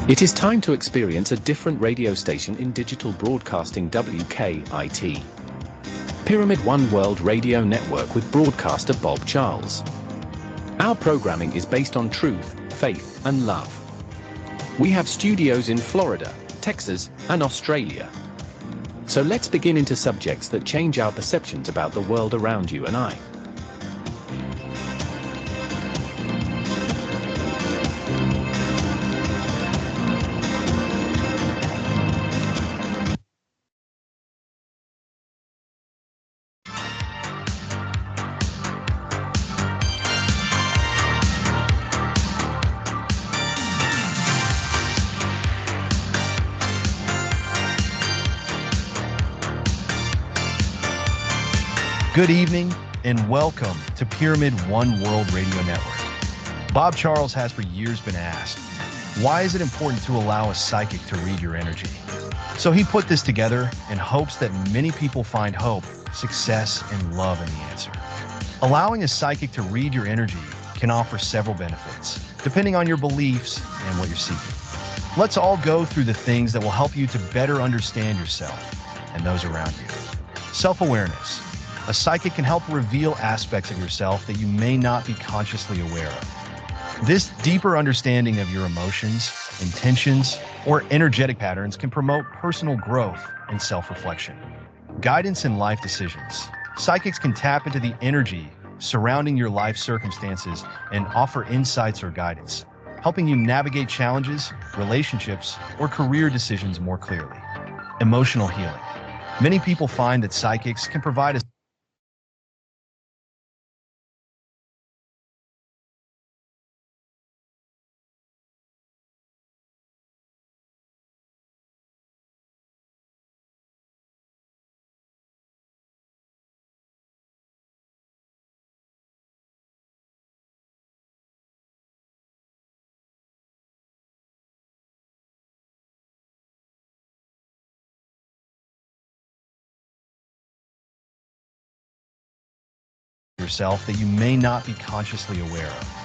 It is time to experience a different radio station in digital broadcasting WKIT. Pyramid One World Radio Network with broadcaster Bob Charles. Our programming is based on truth, faith, and love. We have studios in Florida, Texas, and Australia. So let's begin into subjects that change our perceptions about the world around you and I. Good evening and welcome to Pyramid One World Radio Network. Bob Charles has for years been asked, why is it important to allow a psychic to read your energy? So he put this together in hopes that many people find hope, success, and love in the answer. Allowing a psychic to read your energy can offer several benefits, depending on your beliefs and what you're seeking. Let's all go through the things that will help you to better understand yourself and those around you. Self-awareness. A psychic can help reveal aspects of yourself that you may not be consciously aware of. This deeper understanding of your emotions, intentions, or energetic patterns can promote personal growth and self-reflection. Guidance in life decisions. Psychics can tap into the energy surrounding your life circumstances and offer insights or guidance, helping you navigate challenges, relationships, or career decisions more clearly. Emotional healing. Many people find that psychics can provide a yourself that you may not be consciously aware of.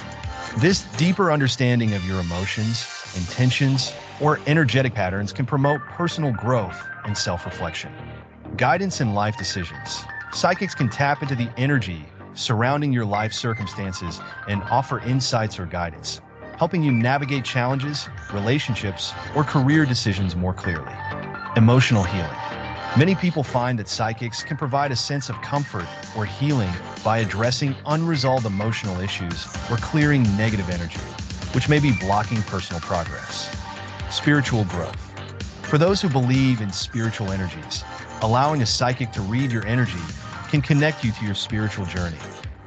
This deeper understanding of your emotions, intentions, or energetic patterns can promote personal growth and self-reflection. Guidance in life decisions. Psychics can tap into the energy surrounding your life circumstances and offer insights or guidance, helping you navigate challenges, relationships, or career decisions more clearly. Emotional healing. Many people find that psychics can provide a sense of comfort or healing by addressing unresolved emotional issues or clearing negative energy, which may be blocking personal progress. Spiritual growth. For those who believe in spiritual energies, allowing a psychic to read your energy can connect you to your spiritual journey,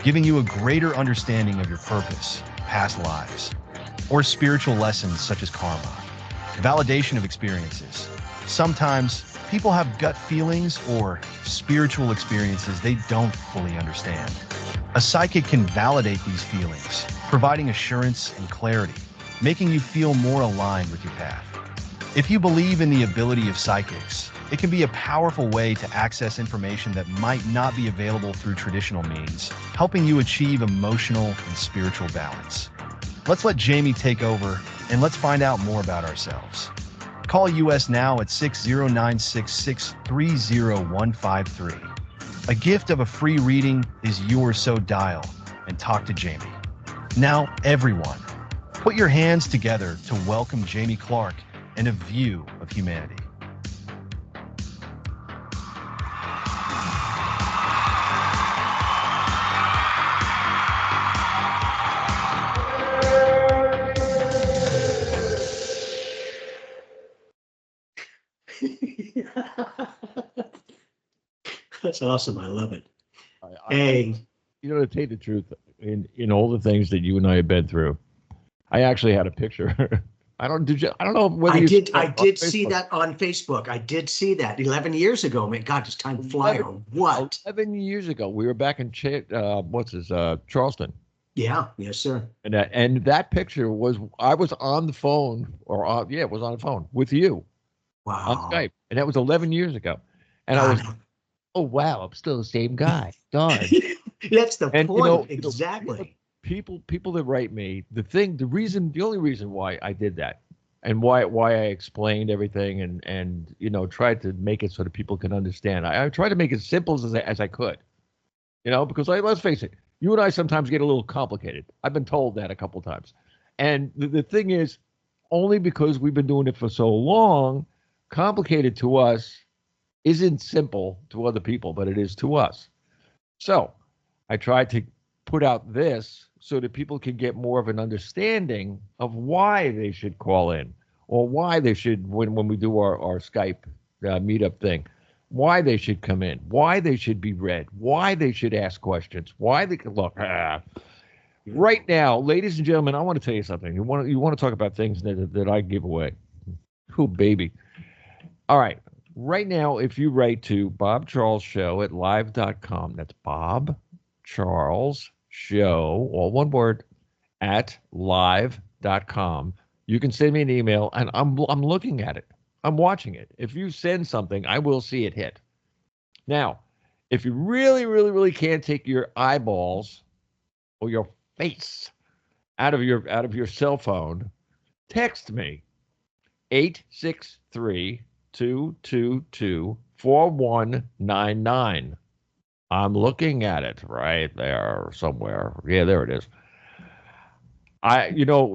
giving you a greater understanding of your purpose, past lives, or spiritual lessons such as karma. validation of experiences. Sometimes people have gut feelings or spiritual experiences they don't fully understand. A psychic can validate these feelings, providing assurance and clarity, making you feel more aligned with your path. If you believe in the ability of psychics, it can be a powerful way to access information that might not be available through traditional means, helping you achieve emotional and spiritual balance. Let's let Jamie take over and let's find out more about ourselves. Call US now at 60966-30153. A gift of a free reading is yours, so dial and talk to Jamie. Now, everyone, put your hands together to welcome Jamie Clark and a view of humanity. That's awesome. I love it. Hey, to tell you the truth, in all the things that you and I have been through, I actually had a picture. I don't know whether I did see that on Facebook. I did see that 11 years ago. Man, God, does time fly or what? 11 years ago, we were back in Charleston. Yeah, yes, sir. And that picture was, I was on the phone, it was on the phone with you. Wow. On Skype, and that was 11 years ago. And I was, oh wow, I'm still the same guy. Darn. That's the point. Exactly. People that write me, the only reason why I did that, and why I explained everything and tried to make it so that people can understand. I tried to make it as simple as I could, because let's face it, you and I sometimes get a little complicated. I've been told that a couple times, and the thing is, only because we've been doing it for so long, complicated to us isn't simple to other people, but it is to us. So I tried to put out this so that people can get more of an understanding of why they should call in, or why they should, when we do our Skype meetup thing, why they should come in, why they should be read, why they should ask questions, why they can look. Right now, ladies and gentlemen, I want to tell you something. You want to talk about things that I give away. Oh, baby. All right. Right now, if you write to Bob Charles Show at live.com, that's Bob Charles Show, all one word, at live.com, you can send me an email, and I'm looking at it. I'm watching it. If you send something, I will see it hit. Now, if you really, really, really can't take your eyeballs or your face out of your cell phone, text me 863-222-4199. I'm looking at it right there somewhere. Yeah, there it is.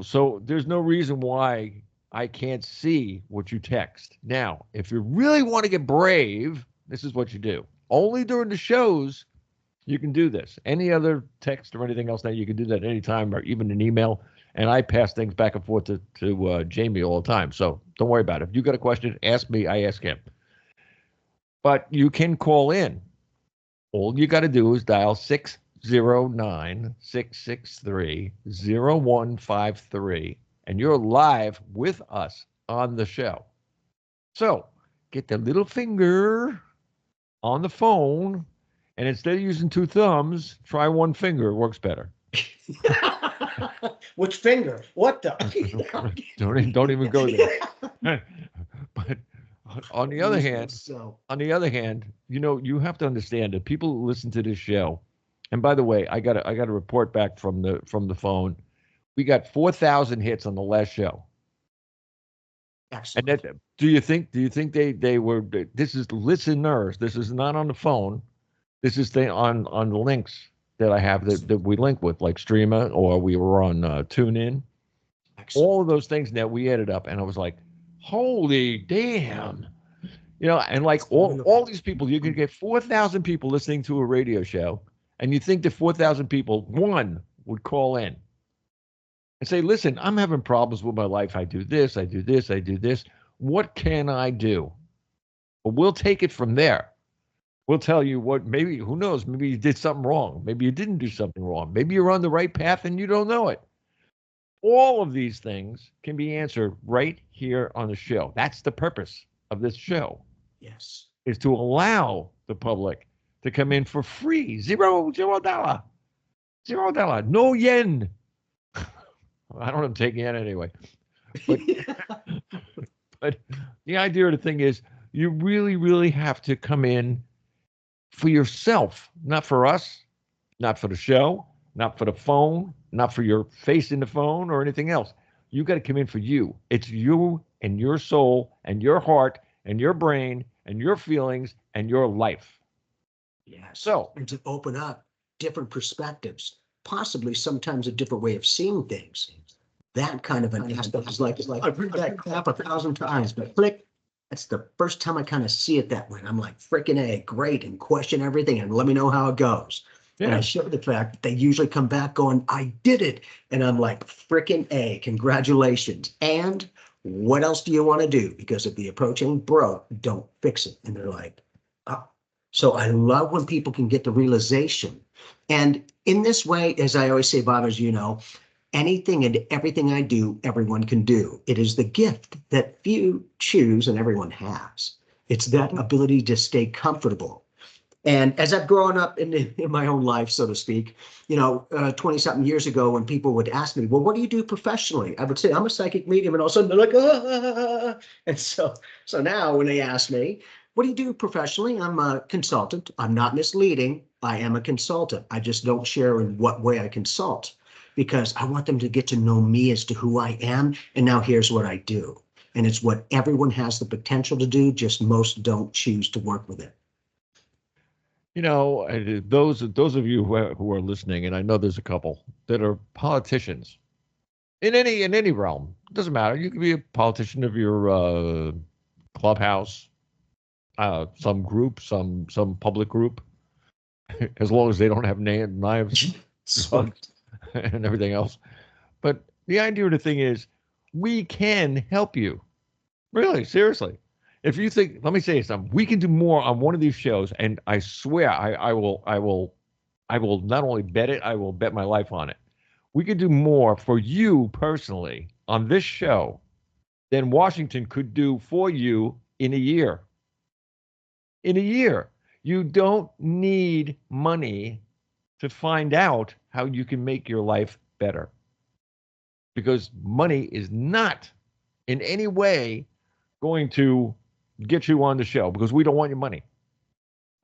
So there's no reason why I can't see what you text. Now, if you really want to get brave, this is what you do. Only during the shows, you can do this. Any other text or anything else, now you can do that anytime, or even an email. And I pass things back and forth to Jamie all the time. So don't worry about it. If you got a question, ask me, I ask him. But you can call in. All you got to do is dial 609-663-0153, and you're live with us on the show. So get the little finger on the phone, and instead of using two thumbs, try one finger. It works better. Which finger? What the? don't even go there. But on the other hand, you have to understand that people who listen to this show, and by the way, I got a report back from the phone. We got 4,000 hits on the last show. Excellent. And do you think they were? This is listeners. This is not on the phone. This is on the links that I have that we link with, like Streamer, or we were on TuneIn. Excellent. All of those things that we added up, and I was like, holy damn. And like all these people, you can get 4,000 people listening to a radio show, and you think that 4,000 people, one, would call in and say, listen, I'm having problems with my life. I do this, I do this, I do this. What can I do? Well, we'll take it from there. We'll tell you what, maybe, who knows, maybe you did something wrong. Maybe you didn't do something wrong. Maybe you're on the right path and you don't know it. All of these things can be answered right here on the show. That's the purpose of this show, Yes. is to allow the public to come in for free. $0, $0, no yen. I don't take yen anyway. But but the idea of the thing is you really, really have to come in for yourself, not for us, not for the show, not for the phone, not for your face in the phone or anything else. You got to come in for you. It's you and your soul and your heart and your brain and your feelings and your life. Yes. So, And to open up different perspectives, possibly sometimes a different way of seeing things. That kind of an aspect is like I've heard that crap 1,000 times, but click. That's the first time I kind of see it that way. I'm like, freaking A, great, and question everything and let me know how it goes. And I yeah. show the fact that they usually come back going, I did it. And I'm like, freaking A, congratulations. And what else do you want to do? Because if the approach ain't broke, don't fix it. And they're like, oh. So I love when people can get the realization. And in this way, as I always say, Bob, as you know, anything and everything I do, everyone can do. It is the gift that few choose and everyone has. It's that ability to stay comfortable. And as I've grown up in my own life, so to speak, 20 something years ago, when people would ask me, well, what do you do professionally? I would say, I'm a psychic medium. And all of a sudden they're like, ah. And so now when they ask me, what do you do professionally? I'm a consultant. I'm not misleading. I am a consultant. I just don't share in what way I consult because I want them to get to know me as to who I am. And now here's what I do. And it's what everyone has the potential to do, just most don't choose to work with it. Those of you who are listening, and I know there's a couple that are politicians in any realm. It doesn't matter. You can be a politician of your clubhouse, some group, some public group, as long as they don't have knives, drugs, and everything else. But the idea of the thing is, we can help you. Really, seriously. If you think, let me say something. We can do more on one of these shows, and I swear I will not only bet it, I will bet my life on it. We could do more for you personally on this show than Washington could do for you in a year. In a year. You don't need money to find out how you can make your life better. Because money is not in any way going to get you on the show because we don't want your money.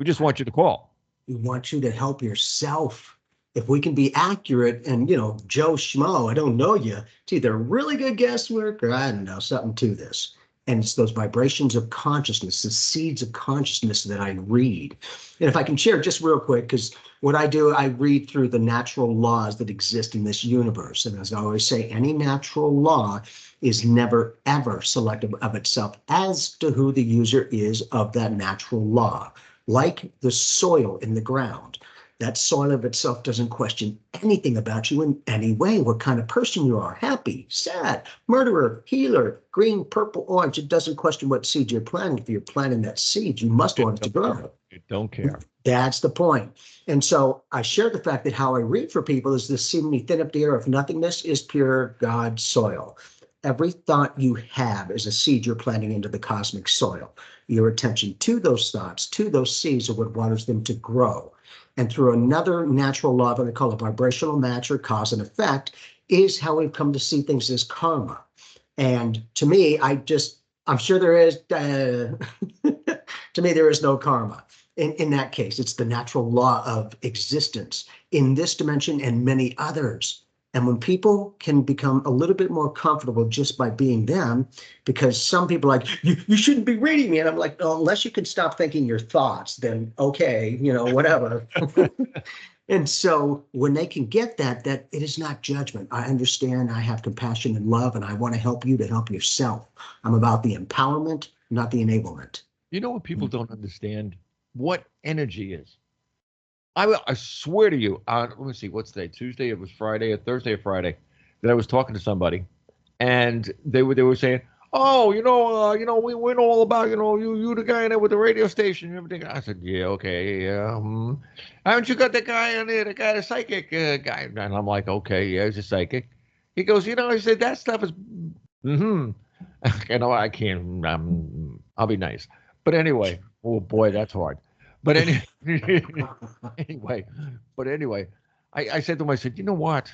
We just want you to call. We want you to help yourself. If we can be accurate and, Joe Schmo, I don't know you. It's either really good guesswork or I don't know, something to this. And it's those vibrations of consciousness, the seeds of consciousness that I read. And if I can share just real quick, because what I do, I read through the natural laws that exist in this universe. And as I always say, any natural law is never, ever selective of itself as to who the user is of that natural law. Like the soil in the ground. That soil of itself doesn't question anything about you in any way, what kind of person you are, happy, sad, murderer, healer, green, purple, orange. It doesn't question what seed you're planting. If you're planting that seed, you must want it to grow. You don't care. That's the point. And so I share the fact that how I read for people is this seemingly thin up the air of nothingness is pure God soil. Every thought you have is a seed you're planting into the cosmic soil. Your attention to those thoughts, to those seeds are what waters them to grow. And through another natural law that I call a vibrational match or cause and effect is how we've come to see things as karma. And to me, I'm sure there is, to me, there is no karma. In that case, it's the natural law of existence in this dimension and many others. And when people can become a little bit more comfortable just by being them, because some people are like, you shouldn't be reading me. And I'm like, no, unless you can stop thinking your thoughts, then okay, whatever. And so when they can get that it is not judgment. I understand, I have compassion and love, and I want to help you to help yourself. I'm about the empowerment, not the enablement. You know what people don't understand? What energy is. I swear to you, let me see, what's today? Tuesday, it was Friday, or Thursday or Friday, that I was talking to somebody, and they were saying, oh, we know all about, you the guy in there with the radio station and everything. I said, yeah, okay, yeah. Haven't you got that guy in there, the guy, the psychic guy? And I'm like, okay, yeah, he's a psychic. He goes, I said, that stuff is, mm-hmm. I can't, I'll be nice. But anyway, oh boy, that's hard. But anyway, but anyway, I said to him, I said, you know what?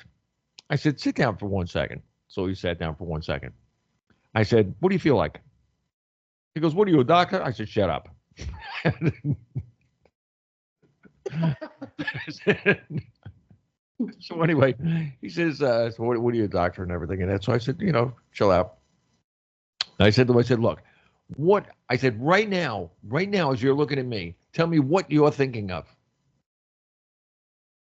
I said, sit down for 1 second. So he sat down for 1 second. I said, what do you feel like? He goes, what are you, a doctor? I said, shut up. So anyway, he says, so what are you, a doctor and everything? And so I said, chill out. And I said to him, I said, look, I said, right now, as you're looking at me, tell me what you're thinking of.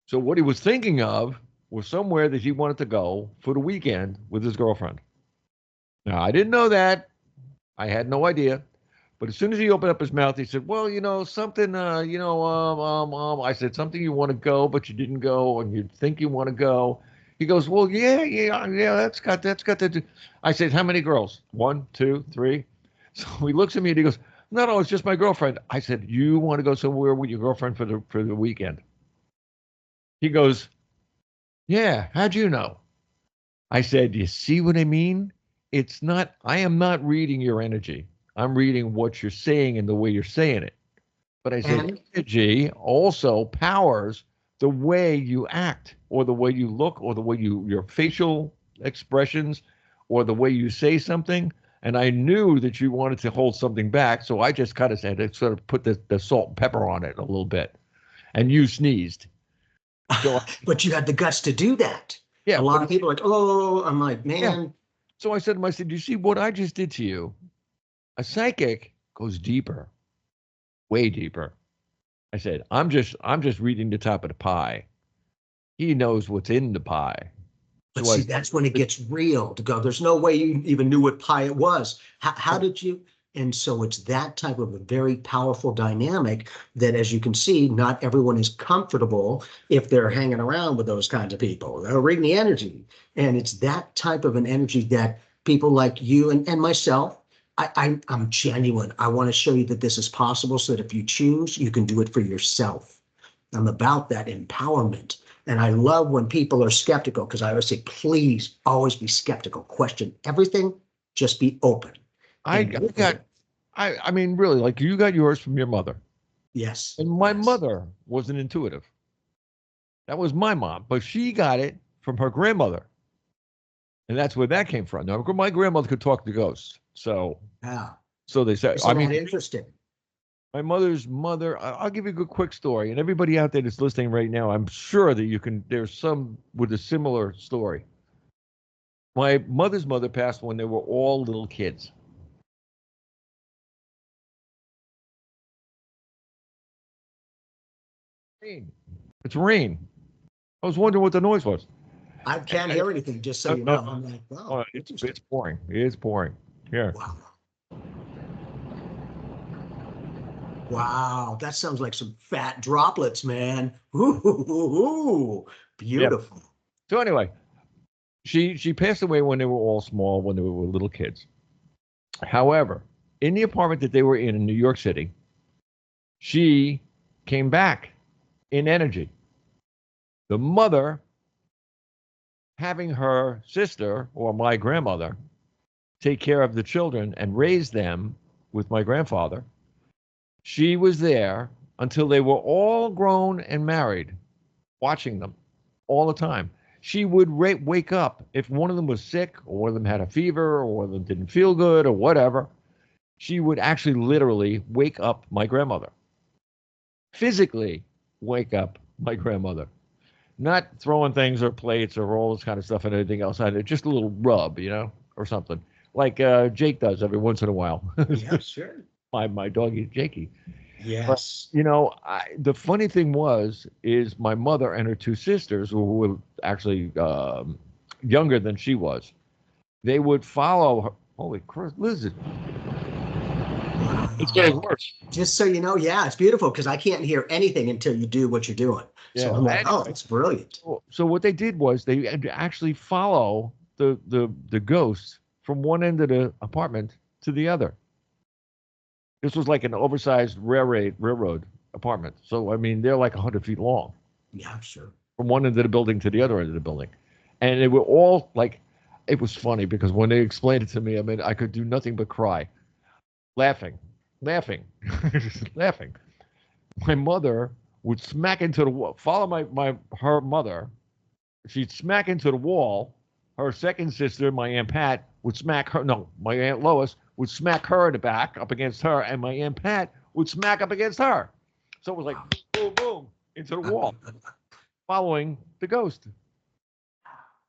So what he was thinking of was somewhere that he wanted to go for the weekend with his girlfriend. Now, I didn't know that. I had no idea. But as soon as he opened up his mouth, he said, well, something, I said, something you want to go, but you didn't go, and you think you want to go. He goes, well, yeah, that's got to do. I said, how many girls? 1, 2, 3. So he looks at me and he goes, no, it's just my girlfriend. I said, you want to go somewhere with your girlfriend for the weekend? He goes, yeah, how'd you know? I said, you see what I mean? I am not reading your energy. I'm reading what you're saying and the way you're saying it. But I said, energy also powers the way you act or the way you look or the way your facial expressions or the way you say something. And I knew that you wanted to hold something back. So I just kind of said, to sort of put the salt and pepper on it a little bit. And you sneezed. So, but you had the guts to do that. Yeah. A lot of people are like, oh, I'm like, man. Yeah. So I said to him, you see what I just did to you? A psychic goes deeper, way deeper. I said, I'm just reading the top of the pie. He knows what's in the pie. But so that's when it gets real to go. There's no way you even knew what pie it was. How did you? And so it's that type of a very powerful dynamic that, as you can see, not everyone is comfortable if they're hanging around with those kinds of people. They're reading the energy. And it's that type of an energy that people like you and myself, I'm genuine. I want to show you that this is possible so that if you choose, you can do it for yourself. I'm about that empowerment. And I love when people are skeptical, because I always say, please always be skeptical. Question everything. Just be open. I mean, really, like you got yours from your mother. Yes. And my mother was an intuitive. That was my mom, but she got it from her grandmother. And that's where that came from. Now, my grandmother could talk to ghosts. So, so they said, interesting. My mother's mother, I'll give you a quick story. And everybody out there that's listening right now, I'm sure that there's some with a similar story. My mother's mother passed when they were all little kids. It's rain. I was wondering what the noise was. I can't hear anything, just so you know. I'm like, wow. It's pouring. It is pouring. Here. Wow, that sounds like some fat droplets, man. Ooh, beautiful. Yeah. So anyway, she passed away when they were all small, when they were little kids. However, in the apartment that they were in New York City, she came back in energy. The mother having her sister or my grandmother take care of the children and raise them with my grandfather. She was there until they were all grown and married, watching them all the time. She would wake up if one of them was sick or one of them had a fever or one of them didn't feel good or whatever. She would actually literally wake up my grandmother. Physically wake up my grandmother. Not throwing things or plates or all this kind of stuff and anything else on it. Just a little rub, or something. Like Jake does every once in a while. Yeah, sure. My doggy, Jakey. Yes. But, the funny thing is my mother and her two sisters, who were actually younger than she was, they would follow her. Holy crap, listen. It's getting worse. Just so you know, yeah, it's beautiful because I can't hear anything until you do what you're doing. Yeah, so I'm like, oh, it's brilliant. So what they did was they actually follow the ghosts from one end of the apartment to the other. This was like an oversized railroad apartment. So, I mean, they're like 100 feet long. Yeah, sure. From one end of the building to the other end of the building. And they were all like, it was funny because when they explained it to me, I mean, I could do nothing but cry, laughing, laughing, just laughing. My mother would smack into the wall, follow her mother. She'd smack into the wall. Her second sister, my Aunt Pat, would smack her. No, my Aunt Lois would smack her in the back up against her, and my Aunt Pat would smack up against her. So it was like boom, boom, boom into the wall, following the ghost.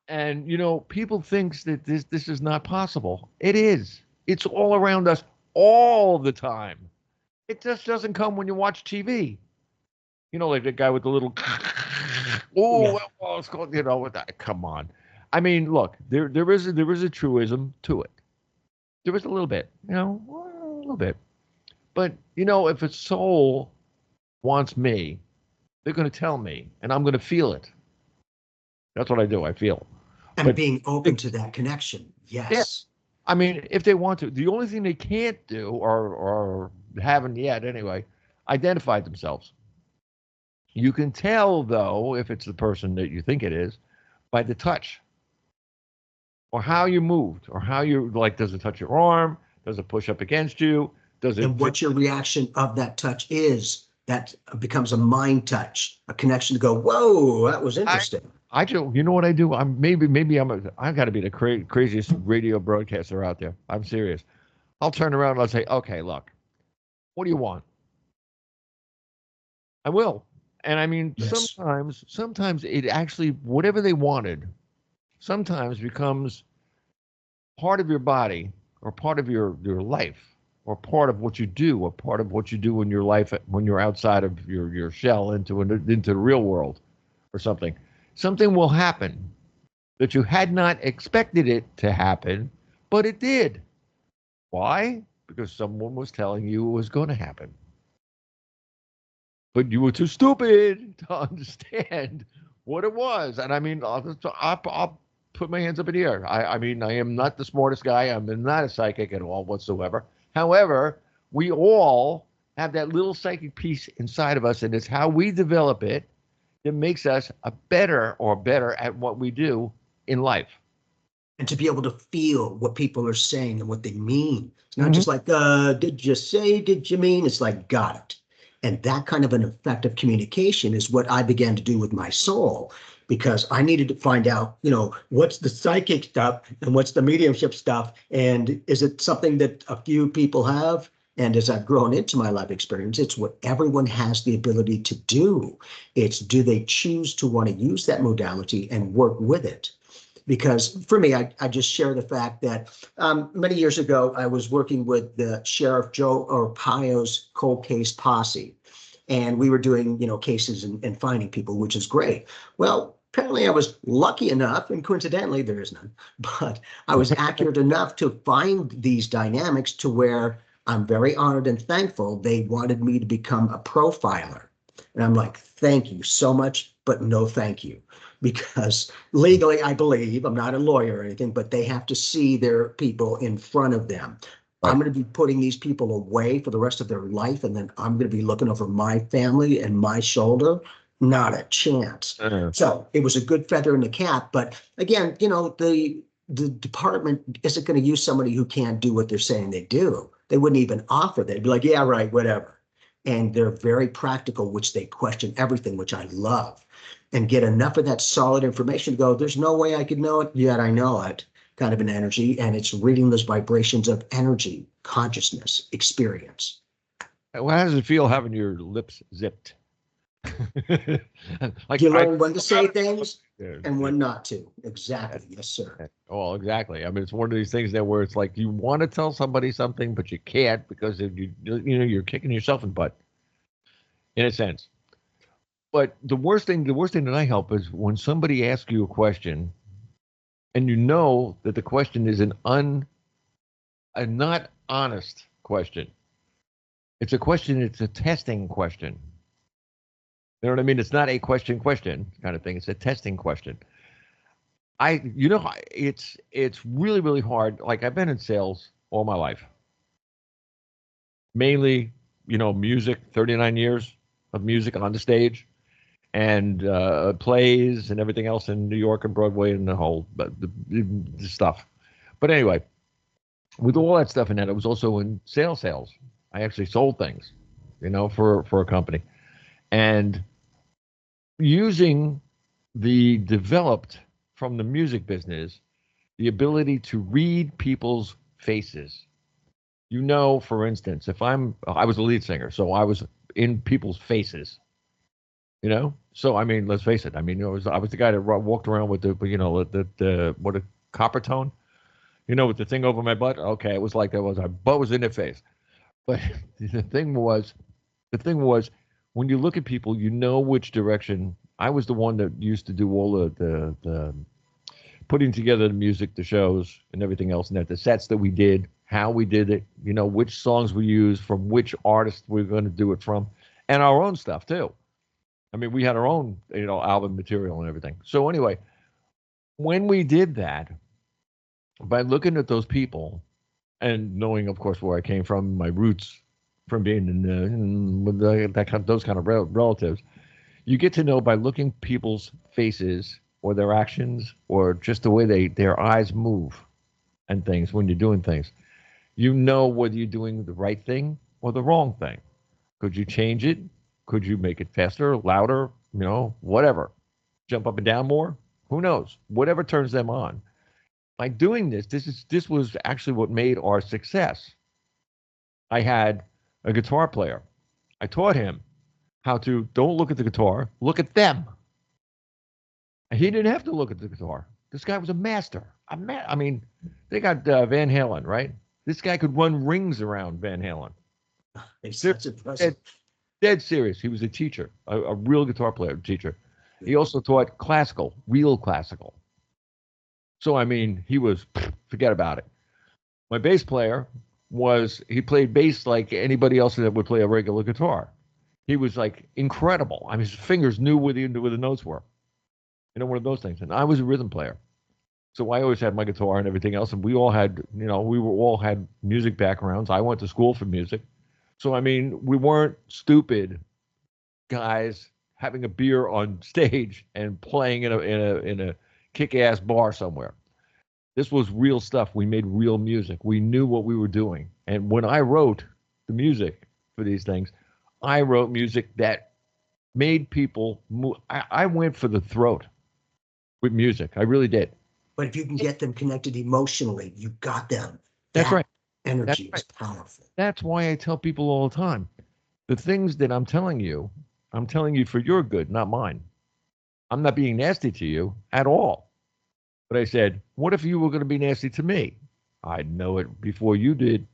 And people thinks that this is not possible. It is. It's all around us all the time. It just doesn't come when you watch TV. Like the guy with the little oh, Yeah. well, it's called, with that. Come on. I mean, look, there is a truism to it. There is a little bit, a little bit. But if a soul wants me, they're going to tell me, and I'm going to feel it. That's what I do. I feel. And But being open to that connection. yeah, Yes. I mean, if they want to, the only thing they can't do, or haven't yet anyway, identify themselves. You can tell though if it's the person that you think it is by the touch, or how you moved, or how you like. Does it touch your arm? Does it push up against you? Does it? And what your reaction of that touch is, that becomes a mind touch, a connection to go, whoa, that was interesting. I do. You know what I do? I've got to be the craziest radio broadcaster out there. I'm serious. I'll turn around and I'll say, okay, look, what do you want? I will. And I mean, Yes. sometimes it actually, whatever they wanted, sometimes becomes part of your body, or part of your life, or part of what you do, or part of what you do in your life when you're outside of your shell into the real world or something. Something will happen that you had not expected it to happen, but it did. Why? Because someone was telling you it was going to happen. But you were too stupid to understand what it was. And I mean, I'll put my hands up in the air. I mean, I am not the smartest guy. I'm not a psychic at all whatsoever. However, we all have that little psychic piece inside of us, and it's how we develop it that makes us better at what we do in life. And to be able to feel what people are saying and what they mean. It's not Mhm. just like, did you say, did you mean? It's like, got it. And that kind of an effective communication is what I began to do with my soul, because I needed to find out, what's the psychic stuff and what's the mediumship stuff. And is it something that a few people have? And as I've grown into my life experience, it's what everyone has the ability to do. It's, do they choose to want to use that modality and work with it? Because for me, I just share the fact that many years ago, I was working with the Sheriff Joe Arpaio's cold case posse, and we were doing, cases and finding people, which is great. Well, apparently I was lucky enough, and coincidentally, there is none, but I was accurate enough to find these dynamics to where I'm very honored and thankful they wanted me to become a profiler. And I'm like, thank you so much, but no thank you. Because legally, I believe, I'm not a lawyer or anything, but they have to see their people in front of them. Right. I'm going to be putting these people away for the rest of their life, and then I'm going to be looking over my family and my shoulder. Not a chance. So it was a good feather in the cap. But again, the department isn't going to use somebody who can't do what they're saying they do. They wouldn't even offer. They'd be like, yeah, right, whatever. And they're very practical, which they question everything, which I love, and get enough of that solid information to go, there's no way I could know it, yet I know it, kind of an energy. And it's reading those vibrations of energy, consciousness, experience. How does it feel having your lips zipped? Like, you learn when to say things and when not to. Exactly. Yes, sir. Oh, exactly. I mean, it's one of these things there where it's like you want to tell somebody something, but you can't because you're kicking yourself in the butt, in a sense. But the worst thing that I help is when somebody asks you a question, and you know that the question is a not honest question. It's a question. It's a testing question. You know what I mean? It's not a question kind of thing. It's a testing question. It's really, really hard. Like, I've been in sales all my life. Mainly, music, 39 years of music on the stage. and plays and everything else in New York and Broadway and the whole the stuff. But anyway, with all that stuff in that, I was also in sales. I actually sold things, for a company, and using the developed from the music business, the ability to read people's faces. For instance, if I was a lead singer, so I was in people's faces. So I mean, let's face it. I mean, I was the guy that walked around with the what a copper tone, with the thing over my butt. Okay, it was like that was my butt was in their face. But the thing was, when you look at people, you know which direction. I was the one that used to do all the putting together the music, the shows, and everything else, and that the sets that we did, how we did it, which songs we used, from which artist we're going to do it from, and our own stuff too. I mean, we had our own, album material and everything. So anyway, when we did that, by looking at those people and knowing, of course, where I came from, my roots from being with those kind of relatives, you get to know by looking people's faces or their actions or just the way their eyes move and things when you're doing things. Whether you're doing the right thing or the wrong thing. Could you change it? Could you make it faster, louder, whatever? Jump up and down more? Who knows? Whatever turns them on. By doing this was actually what made our success. I had a guitar player. I taught him how to don't look at the guitar, look at them. And he didn't have to look at the guitar. This guy was a master. I mean, they got Van Halen, right? This guy could run rings around Van Halen. That's impressive. Dead serious. He was a teacher, a real guitar player, teacher. He also taught classical, real classical. So, I mean, he was, forget about it. My bass player he played bass like anybody else that would play a regular guitar. He was like incredible. I mean, his fingers knew where the notes were. One of those things. And I was a rhythm player. So I always had my guitar and everything else. And we all had, all had music backgrounds. I went to school for music. So, I mean, we weren't stupid guys having a beer on stage and playing in a kick-ass bar somewhere. This was real stuff. We made real music. We knew what we were doing. And when I wrote the music for these things, I wrote music that made people move. I went for the throat with music. I really did. But if you can get them connected emotionally, you got them. That's right. Energy is powerful. That's why I tell people all the time, the things that I'm telling you for your good, not mine. I'm not being nasty to you at all. But I said, what if you were going to be nasty to me? I'd know it before you did.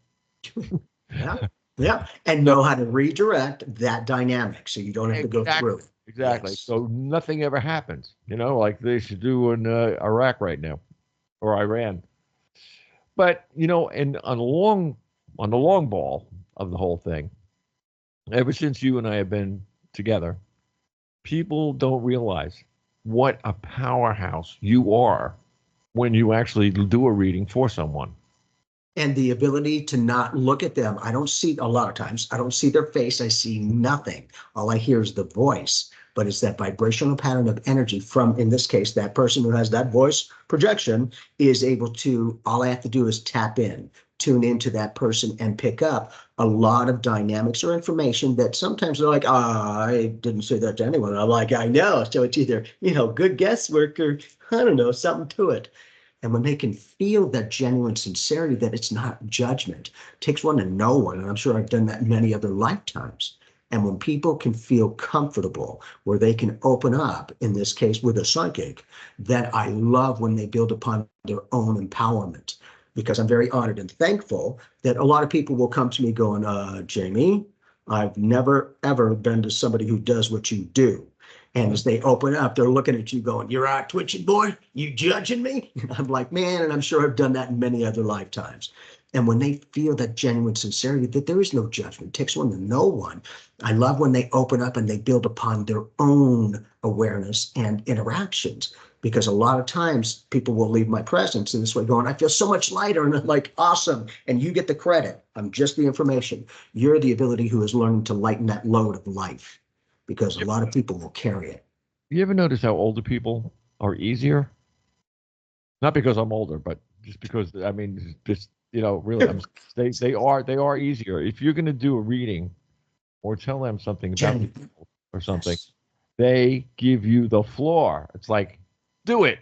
Yeah. And know how to redirect that dynamic so you don't have to go through. Exactly. Yes. So nothing ever happens, like they should do in Iraq right now or Iran. But, and on the long ball of the whole thing, ever since you and I have been together, people don't realize what a powerhouse you are when you actually do a reading for someone. And the ability to not look at them. I don't see, a lot of times, I don't see their face. I see nothing. All I hear is the voice. But it's that vibrational pattern of energy from, in this case, that person who has that voice projection is able to, all I have to do is tune into that person and pick up a lot of dynamics or information that sometimes they're like, I didn't say that to anyone. I'm like, I know. So it's either, good guesswork or, I don't know, something to it. And when they can feel that genuine sincerity, that it's not judgment, it takes one to know one. And I'm sure I've done that in many other lifetimes. And when people can feel comfortable, where they can open up, in this case with a psychic, that I love when they build upon their own empowerment. Because I'm very honored and thankful that a lot of people will come to me going, Jamie, I've never, ever been to somebody who does what you do. And as they open up, they're looking at you going, you're out twitching, boy, you judging me? And I'm like, man, and I'm sure I've done that in many other lifetimes. And when they feel that genuine sincerity, that there is no judgment, it takes one to know one. I love when they open up and they build upon their own awareness and interactions, because a lot of times people will leave my presence in this way going, I feel so much lighter. And I'm like, awesome. And you get the credit. I'm just the information. You're the ability who is learning to lighten that load of life, because a lot of people will carry it. You ever notice how older people are easier? Not because I'm older, but just because I mean, just really, they are easier. If you're going to do a reading or tell them something about the Genuine. or something, Yes. they give you the floor. It's like, do it.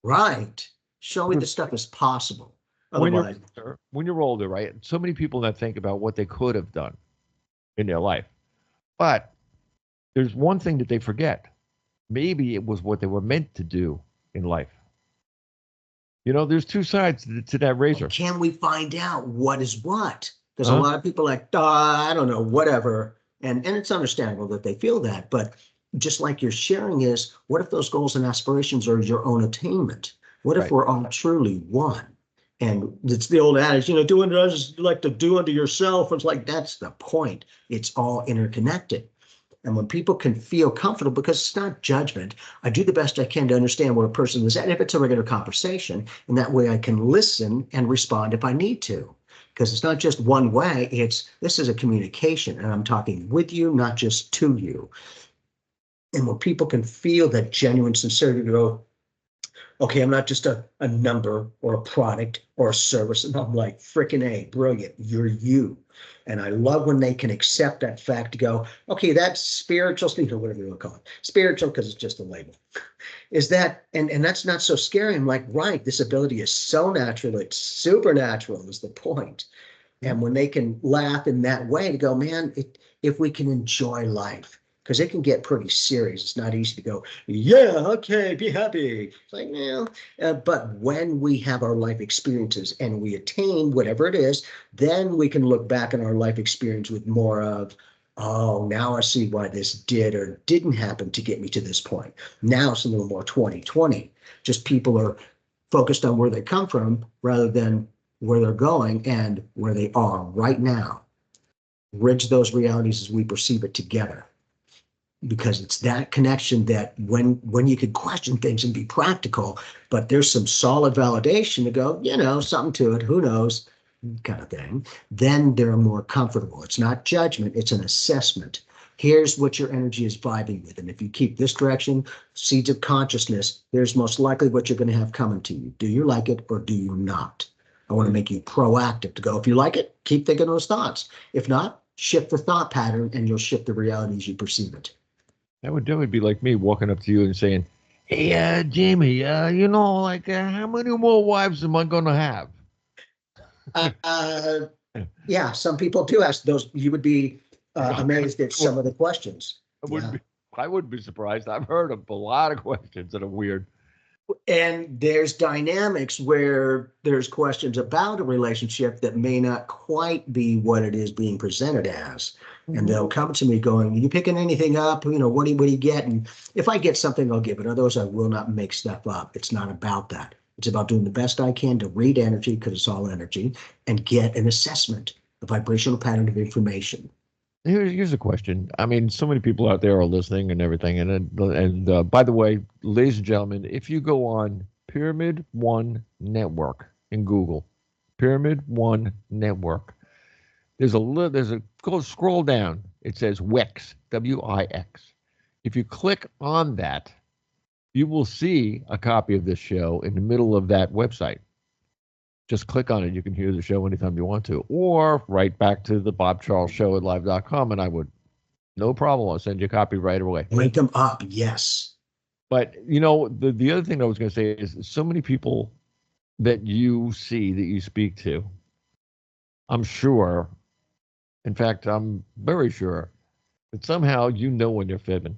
Right. Show me the Because stuff is possible. when you're Otherwise, when you're older, right? So many people that think about what they could have done in their life, but there's one thing that they forget. Maybe it was what they were meant to do in life. There's two sides to that razor. can we find out what is what? Because a Huh? lot of people are like, I don't know, whatever. And it's understandable that they feel that. But just like you're sharing is, what if those goals and aspirations are your own attainment? What if Right. we're all truly one? And it's the old adage, do unto others like to do unto yourself. It's like, that's the point. It's all interconnected. And when people can feel comfortable, because it's not judgment, I do the best I can to understand where a person is at, if it's a regular conversation, and that way I can listen and respond if I need to. Because it's not just one way, this is a communication, and I'm talking with you, not just to you. And when people can feel that genuine sincerity to go, okay, I'm not just a number or a product or a service. And I'm like, freaking A, brilliant. You're you. And I love when they can accept that fact to go, okay, that's spiritual, or whatever you want to call it. Spiritual, because it's just a label. Is that, and that's not so scary. I'm like, right, this ability is so natural. It's supernatural is the point. And when they can laugh in that way to go, man, if we can enjoy life, because it can get pretty serious. It's not easy to go, yeah, okay, be happy. It's like, but when we have our life experiences and we attain whatever it is, then we can look back on our life experience with more of, oh, now I see why this did or didn't happen to get me to this point. Now it's a little more 2020. Just people are focused on where they come from rather than where they're going and where they are right now. Bridge those realities as we perceive it together. Because it's that connection that when you can question things and be practical, but there's some solid validation to go, something to it, who knows, kind of thing, then they're more comfortable. It's not judgment, it's an assessment. Here's what your energy is vibing with. And if you keep this direction, seeds of consciousness, there's most likely what you're going to have coming to you. Do you like it or do you not? I want to make you proactive to go, if you like it, keep thinking those thoughts. If not, shift the thought pattern and you'll shift the reality as you perceive it. That would be like me walking up to you and saying, "Hey, Jamie, how many more wives am I gonna have?" Uh, yeah, some people do ask those. You would be amazed at some of the questions. I wouldn't Yeah. be. I wouldn't be surprised. I've heard of a lot of questions that are weird. And there's dynamics where there's questions about a relationship that may not quite be what it is being presented as. And they'll come to me going, "You picking anything up? What do you get?" And if I get something, I'll give it. Otherwise, I will not make stuff up. It's not about that. It's about doing the best I can to read energy, because it's all energy, and get an assessment, a vibrational pattern of information. Here's a question. I mean, so many people out there are listening and everything. And by the way, ladies and gentlemen, if you go on Pyramid One Network in Google, Pyramid One Network, go scroll down. It says Wix, Wix. If you click on that, you will see a copy of this show in the middle of that website. Just click on it. You can hear the show anytime you want to, or right back to the Bob Charles Show at live.com, and I would, no problem. I'll send you a copy right away. Link them up. Yes. But the other thing I was going to say is so many people that you see, that you speak to, I'm sure, in fact, I'm very sure that somehow when they're fibbing.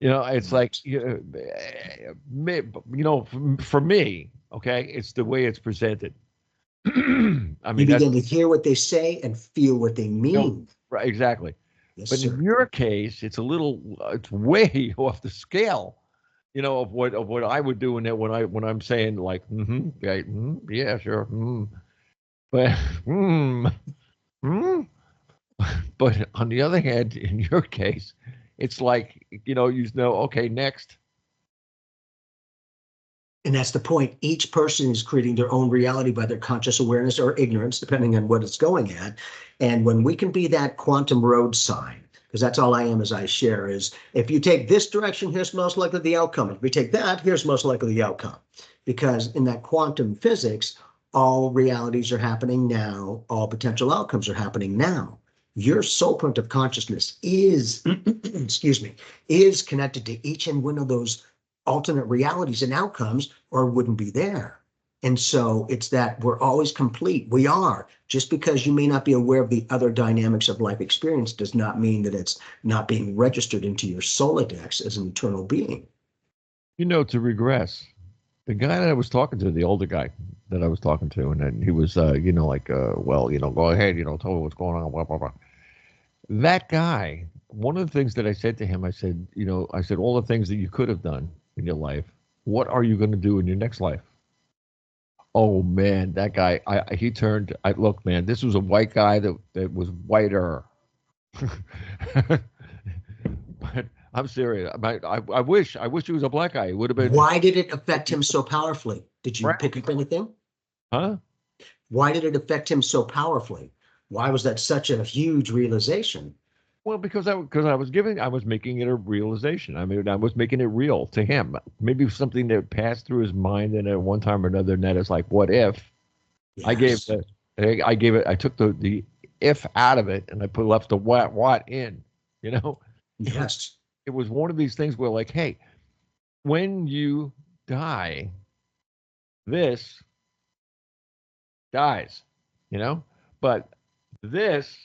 It's like, for me, okay, it's the way it's presented. I You mean, that's begin to hear what they say and feel what they mean. right, exactly. Yes, But in sir. your case, it's way off the scale, of what I would do in it when I'm saying like, yeah, yeah, sure, but, but on the other hand, in your case, it's like, okay, next. And that's the point. Each person is creating their own reality by their conscious awareness or ignorance, depending on what it's going at. And when we can be that quantum road sign, because that's all I am as I share is if you take this direction, here's most likely the outcome. If we take that, here's most likely the outcome. Because in that quantum physics, all realities are happening now, all potential outcomes are happening now. Your soul print of consciousness is, excuse me, is connected to each and one of those alternate realities and outcomes, or wouldn't be there. And so it's that we're always complete. We are. Just because you may not be aware of the other dynamics of life experience does not mean that it's not being registered into your Solidex as an eternal being. You know, to regress, the guy that I was talking to, the older guy that I was talking to, and then he was, you know, like, well, you know, go ahead, you know, tell me what's going on, blah, blah, blah. That guy, one of the things that I said to him, I said, you know, I said, all the things that you could have done in your life, what are you going to do in your next life? Oh man, that guy, he turned, look, man, this was a white guy that was whiter. But I'm serious. I wish he was a black guy. It would have been. Why did it affect him so powerfully? Did you pick up anything? Huh? Why did it affect him so powerfully? Why was that such a huge realization? Well, because I was making it a realization. I mean, I was making it real to him. Maybe something that passed through his mind, and at one time or another, and that is like, what if? Yes. I took the if out of it, and I left the what in. You know. Yes. It was one of these things where, like, hey, when you die, this dies, you know, but this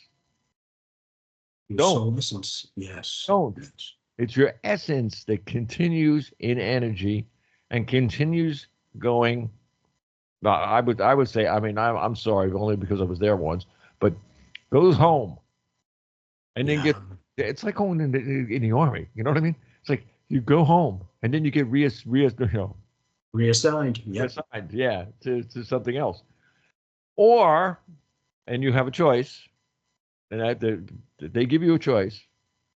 your don't. Soul essence, yes. Don't. Yes. It's your essence that continues in energy and continues going. I would say, I mean, I'm sorry, only because I was there once, but goes home and then it's like going in the army. You know what I mean? It's like you go home and then you get reassigned. Yep. Reassigned, yeah, to something else. Or, and you have a choice, and they give you a choice.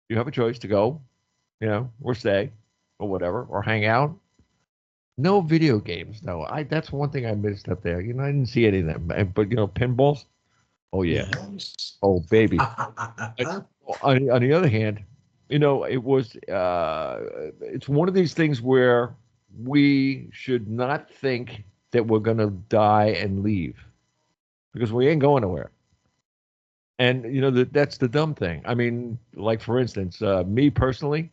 You have a choice to go, you know, or stay, or whatever, or hang out. No video games, though. That's one thing I missed up there. You know, I didn't see any of them. But you know, pinballs. Oh yeah. Yes. Oh baby. On the other hand, you know, it was. It's one of these things where we should not think that we're gonna die and leave, because we ain't going nowhere. And you know that's the dumb thing. I mean, like for instance, me personally,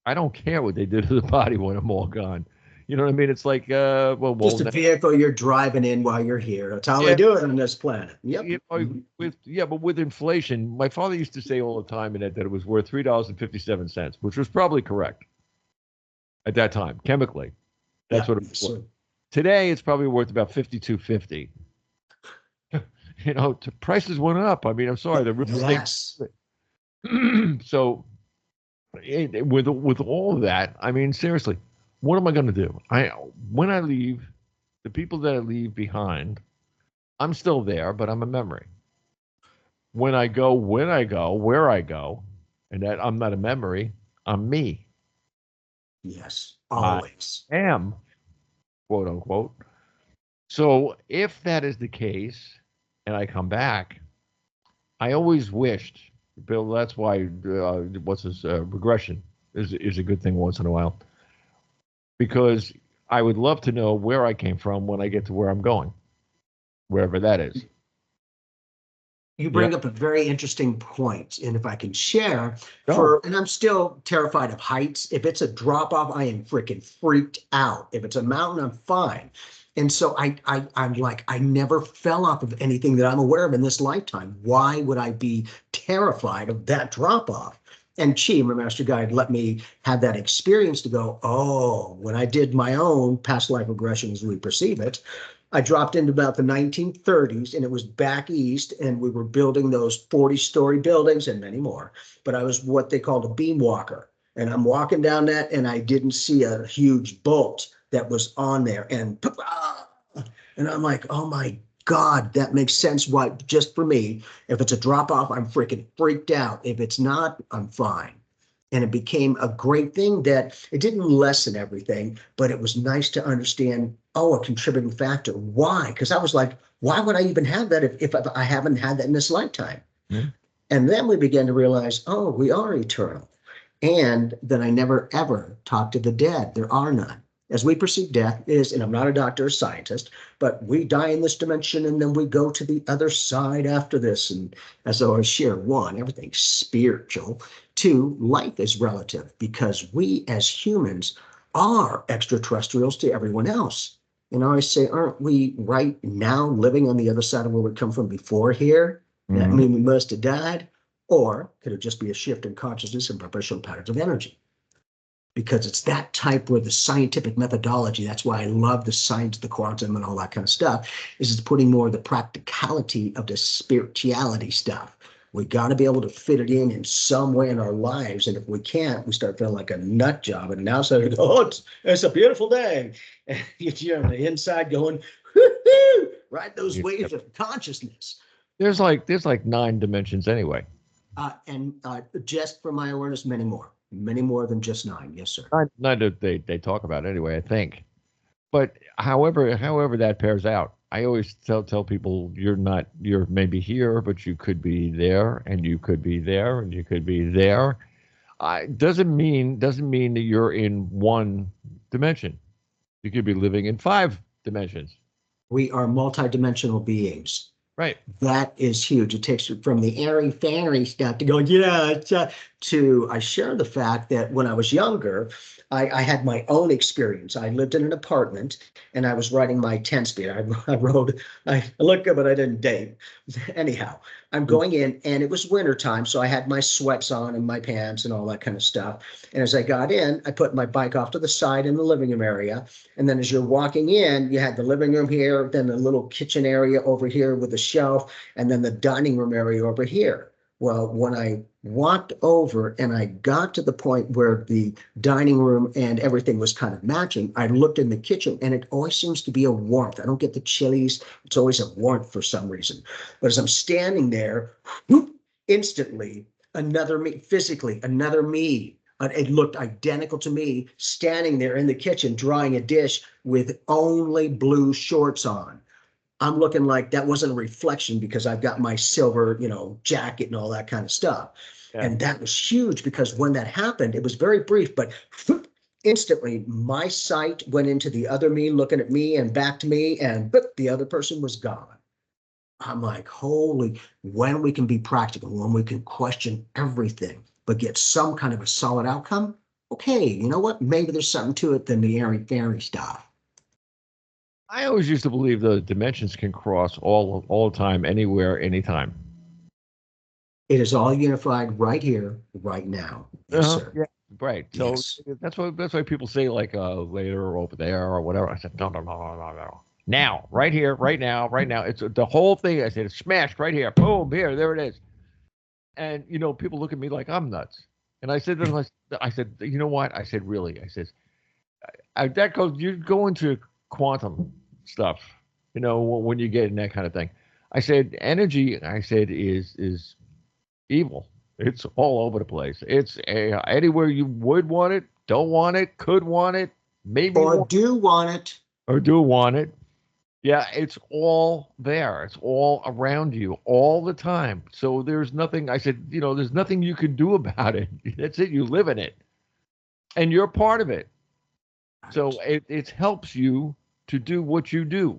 I don't care what they do to the body when I'm all gone. You know what I mean? It's like, just a vehicle you're driving in while you're here. That's how they do it on this planet. Yep. You know, but with inflation, my father used to say all the time that it was worth $3.57, which was probably correct at that time, chemically. That's what it was worth. Today, it's probably worth about $52.50. You know, prices went up. I mean, I'm sorry, the real estate. So, with all of that, I mean, seriously. What am I going to do? When I leave, the people that I leave behind, I'm still there, but I'm a memory. When I go, where I go, and that I'm not a memory, I'm me. Yes, always. I am, quote unquote. So if that is the case, and I come back, I always wished, Bill. That's why regression is a good thing once in a while. Because I would love to know where I came from when I get to where I'm going, wherever that is. You bring up a very interesting point, and if I can share, and I'm still terrified of heights. If it's a drop off, I am freaking freaked out. If it's a mountain, I'm fine. And so I'm like, I never fell off of anything that I'm aware of in this lifetime. Why would I be terrified of that drop off? And Chi, my master guide, let me have that experience to go, oh, when I did my own past life regression as we perceive it, I dropped into about the 1930s, and it was back east, and we were building those 40-story buildings and many more. But I was what they called a beam walker. And I'm walking down that, and I didn't see a huge bolt that was on there. And I'm like, oh my God, that makes sense. Why? Just for me, if it's a drop off, I'm freaking freaked out. If it's not, I'm fine. And it became a great thing that it didn't lessen everything, but it was nice to understand, a contributing factor. Why? Because I was like, why would I even have that if I haven't had that in this lifetime? Mm-hmm. And then we began to realize, oh, we are eternal. And that I never ever talk to the dead. There are none. As we perceive death is, and I'm not a doctor or scientist, but we die in this dimension and then we go to the other side after this. And as I always share, one, everything's spiritual. Two, life is relative because we as humans are extraterrestrials to everyone else. And I always say, aren't we right now living on the other side of where we come from before here? That Mhm. mean we must have died? Or could it just be a shift in consciousness and vibrational patterns of energy? Because it's that type where the scientific methodology, that's why I love the science, the quantum, and all that kind of stuff, is it's putting more of the practicality of the spirituality stuff. We got to be able to fit it in some way in our lives. And if we can't, we start feeling like a nut job. And now so go, oh, it's a beautiful day. And you're on the inside going, whoo, ride those waves of consciousness. There's like 9 dimensions anyway. And just for my awareness, many more than just 9. Yes, sir. Not that they talk about anyway, I think. But however that pairs out, I always tell people you're maybe here, but you could be there, and you could be there, and you could be there. Doesn't mean that you're in one dimension. You could be living in 5 dimensions. We are multidimensional beings. Right. That is huge. It takes you from the airy fairy stuff to go, yeah, to I share the fact that when I was younger, I had my own experience. I lived in an apartment and I was riding my 10-speed. I looked good, but I didn't date. Anyhow, I'm going in and it was wintertime. So I had my sweats on and my pants and all that kind of stuff. And as I got in, I put my bike off to the side in the living room area. And then as you're walking in, you had the living room here, then the little kitchen area over here with the shelf, and then the dining room area over here. Well, when I walked over and I got to the point where the dining room and everything was kind of matching, I looked in the kitchen and it always seems to be a warmth. I don't get the chilies. It's always a warmth for some reason. But as I'm standing there, whoop, instantly, another me, physically, another me. It looked identical to me standing there in the kitchen drying a dish with only blue shorts on. I'm looking like that wasn't a reflection because I've got my silver, jacket and all that kind of stuff. Yeah. And that was huge because when that happened, it was very brief, but instantly my sight went into the other me looking at me and back to me, and the other person was gone. I'm like, holy, when we can be practical, when we can question everything, but get some kind of a solid outcome. Okay, you know what? Maybe there's something to it than the airy fairy stuff. I always used to believe the dimensions can cross all the time, anywhere, anytime. It is all unified right here, right now. Yes, sir. Yeah, right. So Yes. that's why people say like later or over there or whatever. I said no. Now, right here, right now, right now. It's the whole thing. I said it's smashed right here. Boom, here, there it is. And people look at me like I'm nuts. And I said to them, I said, you know what? I said, really? I said, that goes. You go into quantum stuff. When you get in that kind of thing. I said, energy. I said is evil. It's all over the place. It's anywhere you would want it, don't want it, could want it, maybe Or do want it. or do want it. Yeah, it's all there. It's all around you all the time. So there's nothing. I said, there's nothing you can do about it. That's it. You live in it, and you're part of it. So it helps you to do what you do.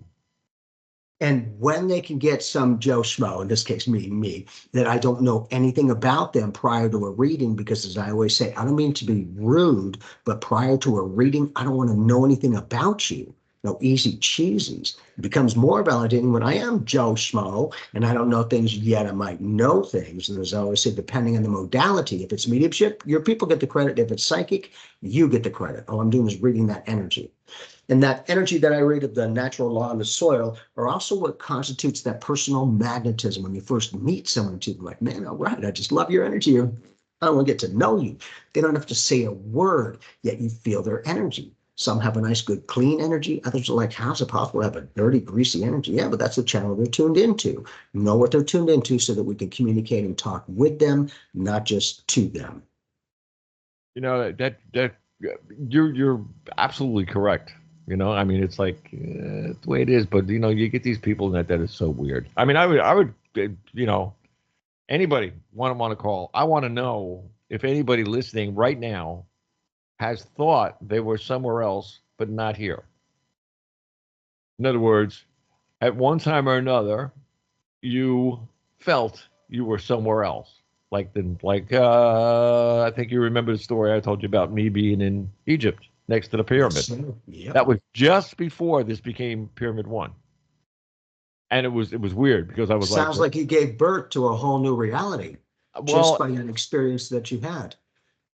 And when they can get some Joe Schmo, in this case, me, that I don't know anything about them prior to a reading, because as I always say, I don't mean to be rude, but prior to a reading, I don't want to know anything about you. No easy cheesies. It becomes more validating when I am Joe Schmo and I don't know things yet. I might know things. And as I always say, depending on the modality, if it's mediumship, your people get the credit. If it's psychic, you get the credit. All I'm doing is reading that energy. And that energy that I read of the natural law in the soil are also what constitutes that personal magnetism. When you first meet someone, you're like, man, all right, I just love your energy. I want to get to know you. They don't have to say a word, yet you feel their energy. Some have a nice, good, clean energy. Others are like, how's it possible to have a dirty, greasy energy? Yeah, but that's the channel they're tuned into. Know what they're tuned into so that we can communicate and talk with them, not just to them. That you're absolutely correct. I mean, it's like it's the way it is, but you get these people that is so weird. I mean, I would Anybody want to call? I want to know if anybody listening right now has thought they were somewhere else, but not here. In other words, at one time or another, you felt you were somewhere else. I think you remember the story I told you about me being in Egypt next to the pyramid. Yep. That was just before this became Pyramid One, and it was weird because I was Sounds like you gave birth to a whole new reality just well, by an experience that you had.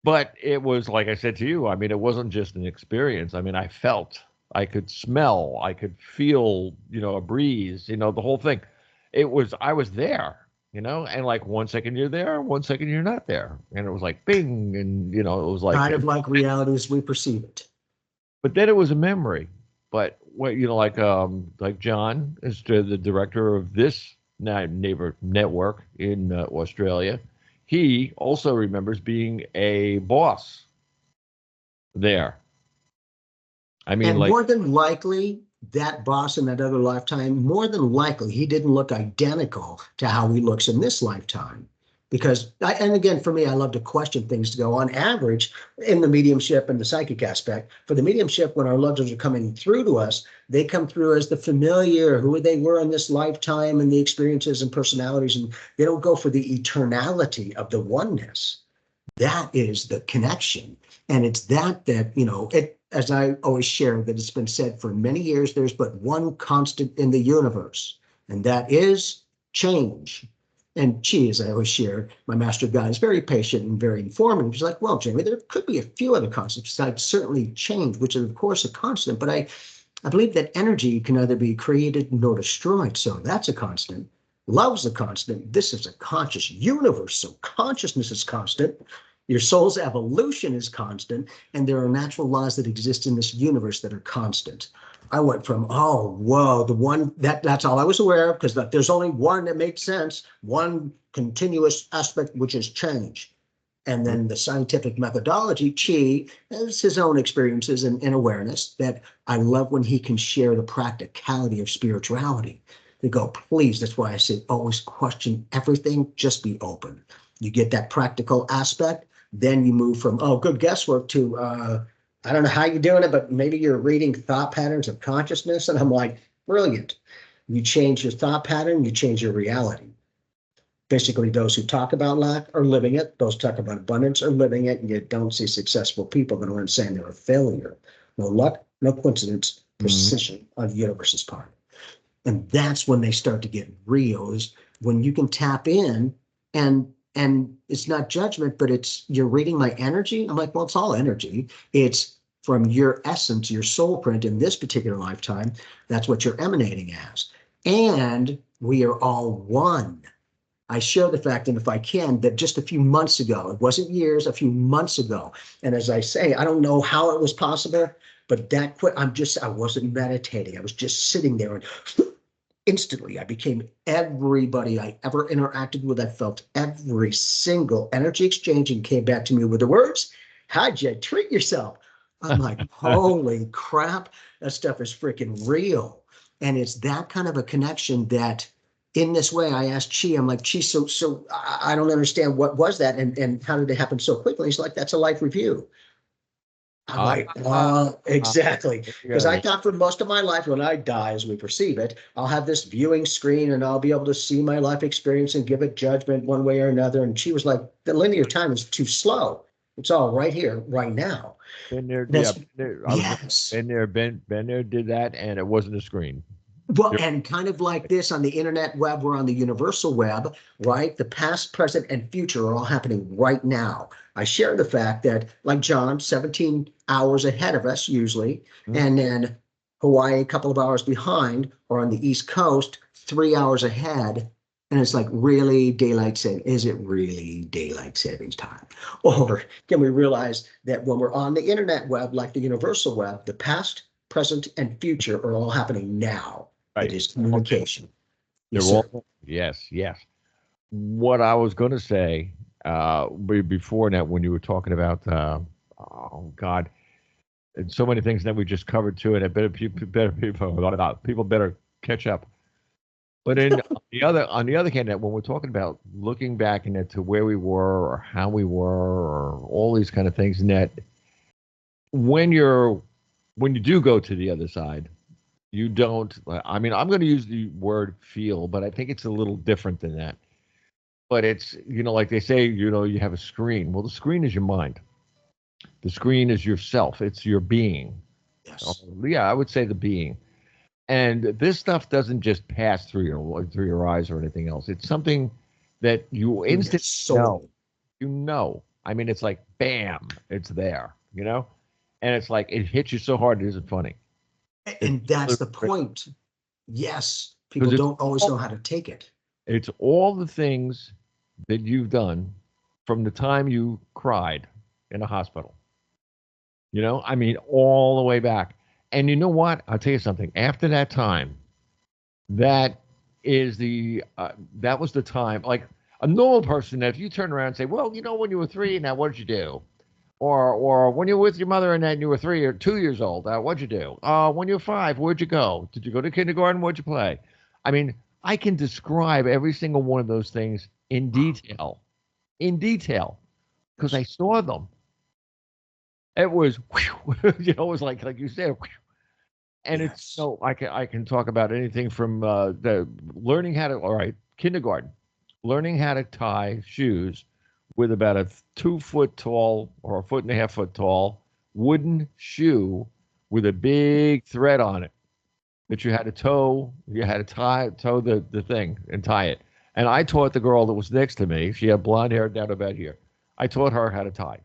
but it was like I said to you. I mean, it wasn't just an experience. I mean, I felt, I could smell, I could feel, a breeze, the whole thing. I was there, and like 1 second you're there, 1 second you're not there. And it was like bing, and, it was like, Kind of like reality as we perceive it. but then it was a memory. But what, like John is the director of this neighbor network in Australia. He also remembers being a boss there. I mean, And like, more than likely, that boss in that other lifetime, more than likely, he didn't look identical to how he looks in this lifetime. Because, and again, for me, I love to question things to go on average in the mediumship and the psychic aspect. For the mediumship, when our loved ones are coming through to us, they come through as the familiar, who they were in this lifetime and the experiences and personalities. And they don't go for the eternality of the oneness. That is the connection. And it's that, as I always share, that it's been said for many years, there's but one constant in the universe, and that is change. And Chi, as I always share, my master guide is very patient and very informative. He's like, well, Jamie, there could be a few other constants besides certainly change, which is, of course, a constant. But I believe that energy can neither be created nor destroyed. So that's a constant. Love's a constant. This is a conscious universe. So consciousness is constant. Your soul's evolution is constant. And there are natural laws that exist in this universe that are constant. I went from, oh, whoa, the one that's all I was aware of, because there's only one that makes sense, one continuous aspect, which is change. And then the scientific methodology, Chi, has his own experiences and awareness that I love when he can share the practicality of spirituality. They go, please, that's why I say always question everything, just be open. You get that practical aspect, then you move from, oh, good guesswork to, I don't know how you're doing it, but maybe you're reading thought patterns of consciousness. And I'm like, brilliant. You change your thought pattern, you change your reality. Basically, those who talk about lack are living it. Those who talk about abundance are living it. And you don't see successful people that aren't saying they're a failure. No luck, no coincidence, precision on the universe's part. And that's when they start to get real, is when you can tap in and it's not judgment, but it's, you're reading my energy. I'm like, well, it's all energy. It's from your essence, your soul print in this particular lifetime. That's what you're emanating as. And we are all one. I share the fact, and if I can, that just a few months ago, it wasn't years, a few months ago. And as I say, I don't know how it was possible, but that quick, I wasn't meditating. I was just sitting there, and instantly I became everybody I ever interacted with. I felt every single energy exchange and came back to me with the words, how'd you treat yourself? I'm like, holy crap, that stuff is freaking real. And it's that kind of a connection that in this way, I asked Chi, I'm like, Chi, so I don't understand, what was that? And how did it happen so quickly? He's like, that's a life review. I'm like, exactly. Because I thought for most of my life, when I die, as we perceive it, I'll have this viewing screen and I'll be able to see my life experience and give it judgment one way or another. And she was like, the linear time is too slow. It's all right here, right now. Been there, That's, yes. Been there, did that, and it wasn't a screen. Well, and kind of like this on the internet web, we're on the universal web, right? The past, present, and future are all happening right now. I share the fact that, like John, 17 hours ahead of us usually, and then Hawaii a couple of hours behind, or on the East Coast, 3 hours ahead. And it's like, really daylight saving? Is it really daylight savings time? Or can we realize that when we're on the internet web, like the universal web, the past, present, and future are all happening now? Right. It is communication. Yes, yes. What I was going to say before that, when you were talking about, oh God, and so many things that we just covered too, and people better catch up. But in On the other hand, that when we're talking about looking back into where we were or how we were or all these kind of things, and that when you do go to the other side, you don't. I mean, I'm going to use the word feel, but I think it's a little different than that. But it's, like they say, you have a screen. Well, the screen is your mind. The screen is yourself. It's your being. Yes. Yeah, I would say the being. And this stuff doesn't just pass through your eyes or anything else. It's something that you Through your instantly know. soul. You know. I mean, it's like bam, it's there. And it's like it hits you so hard it isn't funny. And that's the point. Yes. People Because don't always know how to take it. it's all the things that you've done from the time you cried in a hospital. I mean, all the way back. And you know what? I'll tell you something. After that time, that that was the time. Like a normal person, if you turn around and say, "Well, when you were 3, now what did you do?" Or when you were with your mother and then you were 3 or 2 years old, what'd you do? When you were 5, where'd you go? Did you go to kindergarten? What'd you play? I mean, I can describe every single one of those things in detail, because I saw them. It was, it was like you said, and Yes. it's so I can talk about anything from the learning how to, all right, kindergarten, learning how to tie shoes with about a 2 foot tall or a 1.5 foot tall wooden shoe with a big thread on it that you had to tow. You had to tow the thing and tie it. And I taught the girl that was next to me. She had blonde hair down about here. I taught her how to tie.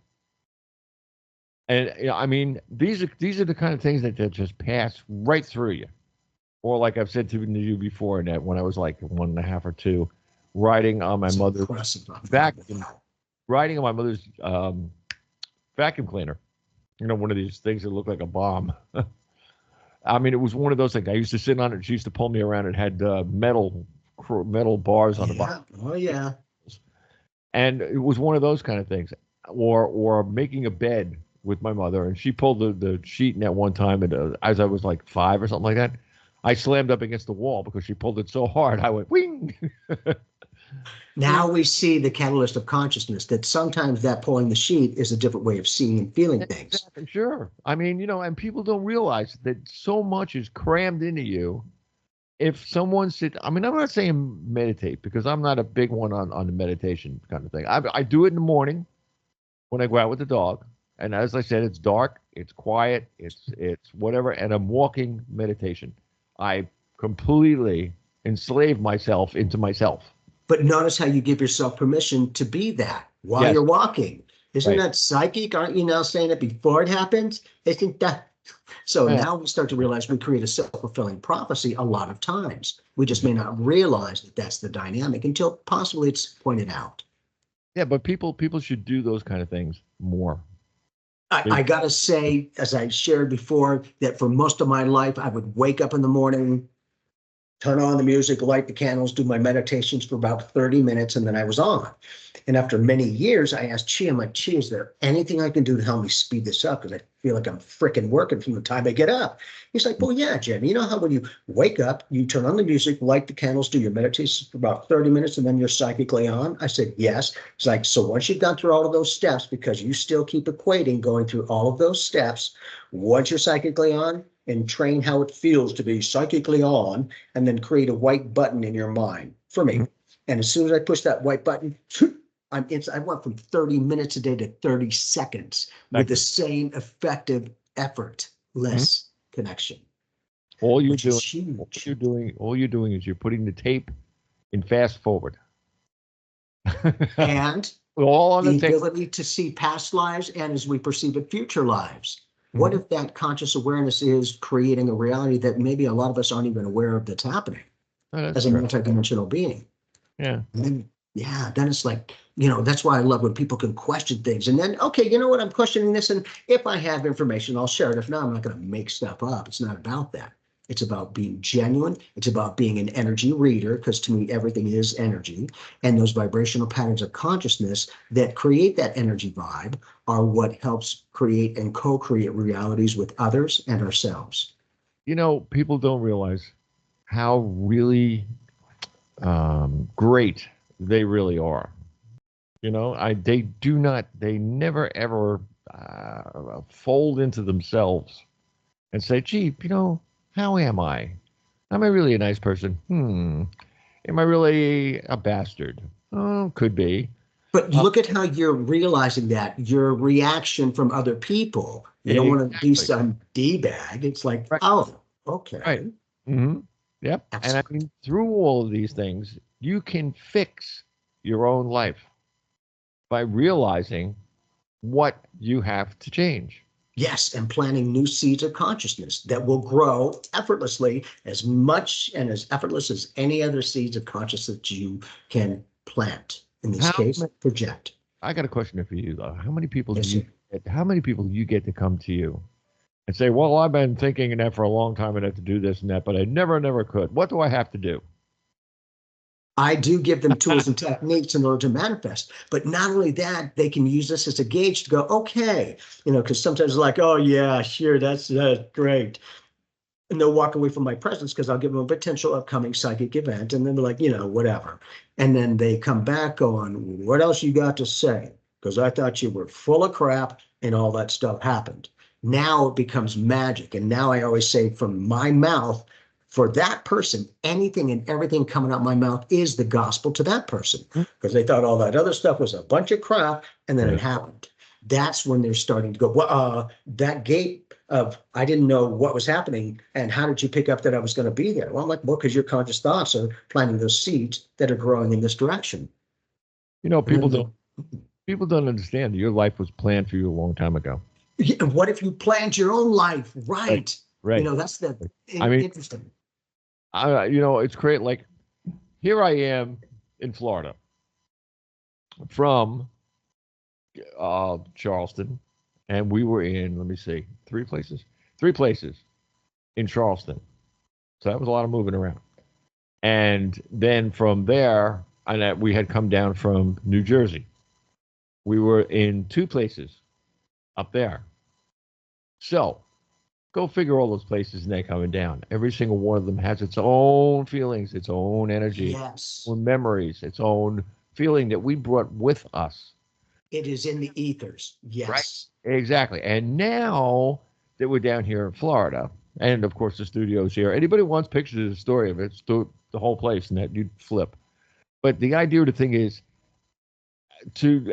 And I mean, these are the kind of things that just pass right through you. Or like I've said to you before, that when I was like 1.5 or 2, riding on my mother's vacuum, riding on my mother's vacuum cleaner. One of these things that looked like a bomb. I mean, it was one of those things. I used to sit on it. She used to pull me around. It had metal bars on the bottom. Oh yeah. And it was one of those kind of things. Or making a bed with my mother, and she pulled the sheet net one time, and as I was like 5 or something like that, I slammed up against the wall because she pulled it so hard. I went wing. Now we see the catalyst of consciousness, that sometimes that pulling the sheet is a different way of seeing and feeling things. Exactly, sure. I mean, and people don't realize that so much is crammed into you. If someone I mean, I'm not saying meditate, because I'm not a big one on the meditation kind of thing. I do it in the morning when I go out with the dog. And as I said, it's dark, it's quiet, it's whatever, and I'm walking meditation. I completely enslave myself into myself. But notice how you give yourself permission to be that while you're walking. Isn't that psychic? Aren't you now saying it before it happens? Isn't that? So now we start to realize we create a self-fulfilling prophecy a lot of times. We just may not realize that that's the dynamic until possibly it's pointed out. Yeah, but people should do those kind of things more. I got to say, as I shared before, that for most of my life, I would wake up in the morning, turn on the music, light the candles, do my meditations for about 30 minutes, and then I was on. And after many years, I asked Chi, I'm like, Chi, is there anything I can do to help me speed this up? Because I feel like I'm freaking working from the time I get up. He's like, well, yeah, Jim, you know how when you wake up, you turn on the music, light the candles, do your meditations for about 30 minutes, and then you're psychically on? I said, yes. It's like, so once you've gone through all of those steps, because you still keep equating going through all of those steps, once you're psychically on, and train how it feels to be psychically on, and then create a white button in your mind for me. And as soon as I push that white button, I went from 30 minutes a day to 30 seconds with the same effective, effortless connection. All you're doing is you're putting the tape in fast forward. And all on the ability to see past lives and as we perceive it, future lives. What if that conscious awareness is creating a reality that maybe a lot of us aren't even aware of that's happening as a multidimensional being? Yeah. And then it's like, that's why I love when people can question things. And then, okay, you know what? I'm questioning this. And if I have information, I'll share it. If not, I'm not going to make stuff up. It's not about that. It's about being genuine. It's about being an energy reader, because to me, everything is energy. And those vibrational patterns of consciousness that create that energy vibe are what helps create and co-create realities with others and ourselves. People don't realize how really great they really are. They never ever fold into themselves and say, gee, how am I? Am I really a nice person? Am I really a bastard? Oh, could be. But look at how you're realizing that your reaction from other people. You don't want to be Exactly. some D-bag. It's like, Right. oh, Right. okay. hmm Yep. And I Excellent. mean, through all of these things, you can fix your own life by realizing what you have to change. Yes, and planting new seeds of consciousness that will grow effortlessly, as much and as effortless as any other seeds of consciousness you can plant. In this How case, ma- project. I got a question for you though. Yes, sir. How many people do you get to come to you and say, "Well, I've been thinking of that for a long time and I have to do this and that, but I never could. What do I have to do?" I do give them tools and techniques in order to manifest. But not only that, they can use this as a gauge to go, okay, because sometimes it's like, oh, yeah, sure, that's great. And they'll walk away from my presence because I'll give them a potential upcoming psychic event. And then they're like, whatever. And then they come back on, what else you got to say? Because I thought you were full of crap and all that stuff happened. Now it becomes magic. And now I always say from my mouth, for that person, anything and everything coming out my mouth is the gospel to that person because they thought all that other stuff was a bunch of crap and then it happened. That's when they're starting to go, well, that gate of, I didn't know what was happening. And how did you pick up that I was going to be there? Well, I'm like, well, because your conscious thoughts are planting those seeds that are growing in this direction. People don't understand that your life was planned for you a long time ago. What if you planned your own life? Right. Right. That's the I mean, interesting. It's great. Like here I am in Florida from Charleston, and we were in, let me see, three places in Charleston. So that was a lot of moving around. And then from there, we had come down from New Jersey. We were in two places up there. So go figure all those places and they're coming down. Every single one of them has its own feelings, its own energy, Yes. its own memories, its own feeling that we brought with us. It is in the ethers. Yes. Right. Exactly. And now that we're down here in Florida, and of course the studio's here, anybody who wants pictures of the story of it, it's the whole place and that you'd flip. But the idea of the thing is to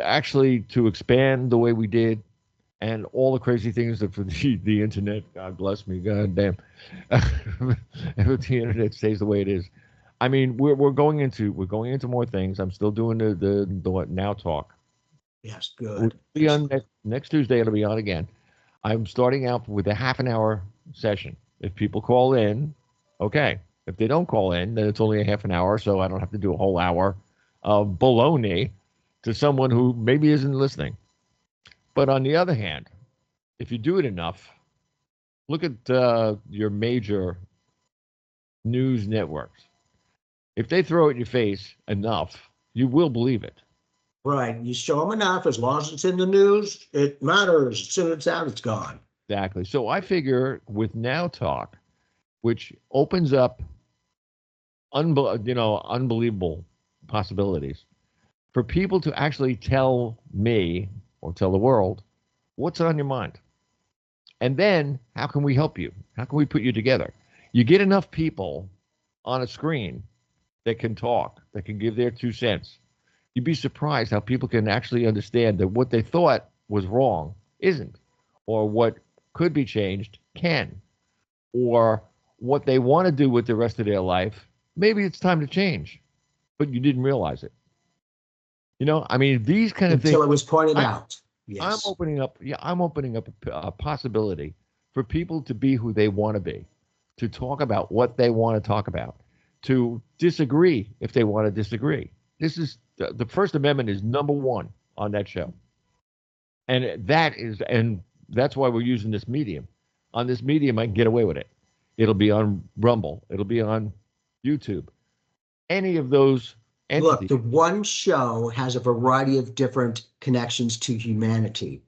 expand the way we did and all the crazy things that for the internet, God bless me, God damn, if the internet stays the way it is. I mean, we're going into more things. I'm still doing the what now talk. Yes, good. Be on next Tuesday. It'll be on again. I'm starting out with a half an hour session. If people call in, okay. If they don't call in, then it's only a half an hour, so I don't have to do a whole hour of baloney to someone who maybe isn't listening. But on the other hand, if you do it enough, look at your major news networks. If they throw it in your face enough, you will believe it. Right. You show them enough, as long as it's in the news, it matters. As soon as it's out, it's gone. Exactly. So I figure with Now Talk, which opens up unbelievable possibilities for people to actually tell me or tell the world what's on your mind. And then how can we help you? How can we put you together? You get enough people on a screen that can talk, that can give their 2 cents. You'd be surprised how people can actually understand that what they thought was wrong isn't, or what could be changed can, or what they want to do with the rest of their life. Maybe it's time to change, but you didn't realize it. I mean, these kind of things. Until it was pointed out. I'm Yes. opening up a possibility for people to be who they want to be, to talk about what they want to talk about, to disagree if they want to disagree. This is the First Amendment is number one on that show. And that's why we're using this medium. On this medium, I can get away with it. It'll be on Rumble. It'll be on YouTube. Any of those entities. Look, the one show has a variety of different connections to humanity.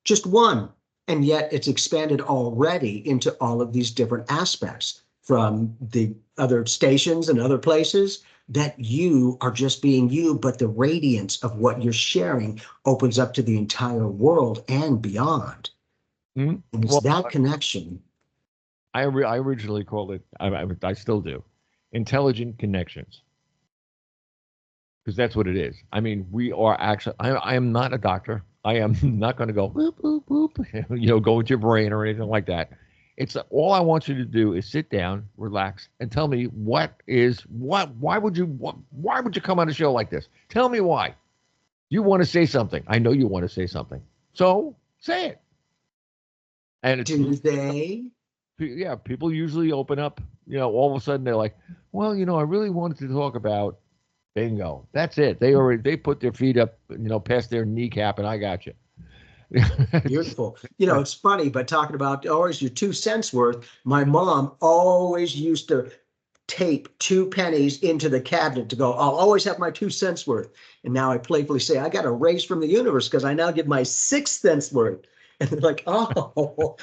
Just one. And yet it's expanded already into all of these different aspects from the other stations and other places. that you are just being you, but the radiance of what you're sharing opens up to the entire world and beyond. Mhm. And it's Well, that connection. I originally called it, I still do, intelligent connections, because that's what it is. I mean, we are actually, I am not a doctor. I am not going to go boop, boop, boop, go into your brain or anything like that. It's all I want you to do is sit down, relax, and tell me why would you come on a show like this? Tell me why. You want to say something. I know you want to say something. So say it. And it's, Do they? yeah, people usually open up, all of a sudden they're like, well, I really wanted to talk about bingo. That's it. They put their feet up, past their kneecap, and I got you. Beautiful. It's funny, but talking about always your 2 cents worth, my mom always used to tape 2 pennies into the cabinet to go, I'll always have my 2 cents worth. And now I playfully say, I got a raise from the universe because I now get my 6 cents worth. And they're like, oh.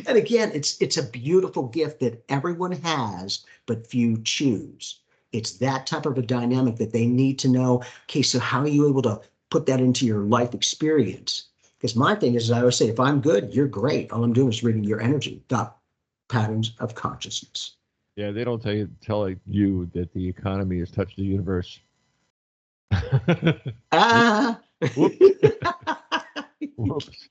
And again, it's a beautiful gift that everyone has, but few choose. It's that type of a dynamic that they need to know. Okay, so how are you able to put that into your life experience? Because my thing is, I always say, if I'm good, you're great. All I'm doing is reading your energy, thought patterns of consciousness. Yeah, they don't tell you that the economy has touched the universe. Ah. Whoops. Whoops.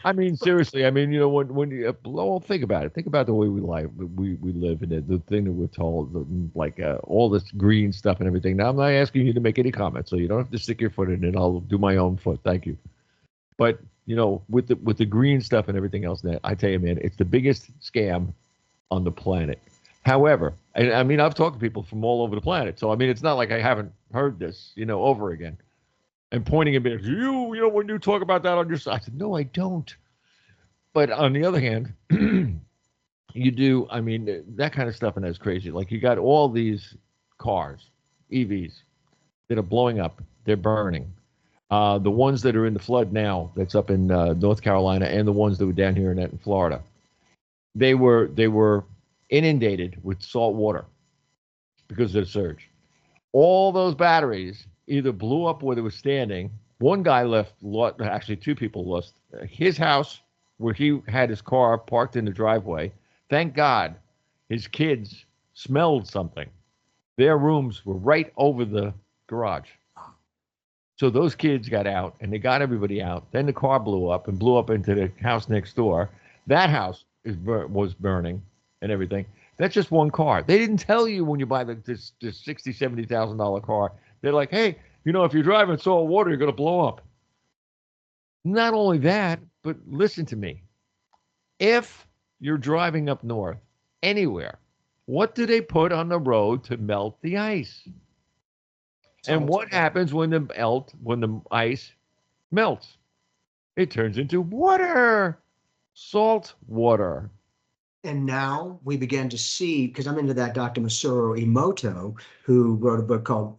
I mean, seriously. I mean, when you well, think about it. Think about the way we live. We live in it. The thing that we're told, like all this green stuff and everything. Now, I'm not asking you to make any comments, so you don't have to stick your foot in it. I'll do my own foot. Thank you. But with the green stuff and everything else, that I tell you, man, it's the biggest scam on the planet. However, I mean, I've talked to people from all over the planet, so I mean, it's not like I haven't heard this, over again. And pointing at me, when you talk about that on your side, I said, no, I don't. But on the other hand, you do. I mean, that kind of stuff, and that's crazy. Like you got all these cars, EVs, that are blowing up. They're burning. The ones that are in the flood now, that's up in North Carolina, and the ones that were down here in Florida, they were inundated with salt water because of the surge. All those batteries either blew up where they were standing. One guy actually, two people lost his house where he had his car parked in the driveway. Thank God his kids smelled something. Their rooms were right over the garage. So those kids got out and they got everybody out. Then the car blew up and blew up into the house next door. That house was burning and everything. That's just one car. They didn't tell you when you buy this $60,000, $70,000 car. They're like, hey, if you're driving salt water, you're going to blow up. Not only that, but listen to me. If you're driving up north, anywhere, what do they put on the road to melt the ice? And what happens when the ice melts? It turns into water, salt water. And now we began to see, because I'm into that Dr. Masaru Emoto, who wrote a book called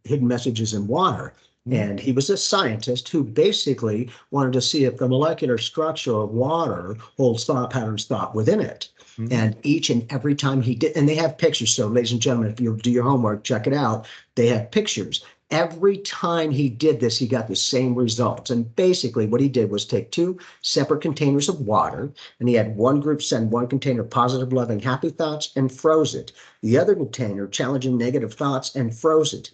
Hidden Messages in Water. And he was a scientist who basically wanted to see if the molecular structure of water holds thought patterns thought within it. Mm-hmm. And each and every time he did, and they have pictures. So ladies and gentlemen, if you do your homework, check it out. They have pictures. Every time he did this, he got the same results. And basically what he did was take 2 separate containers of water, and he had one group send one container positive, loving, happy thoughts and froze it. The other container challenging negative thoughts and froze it.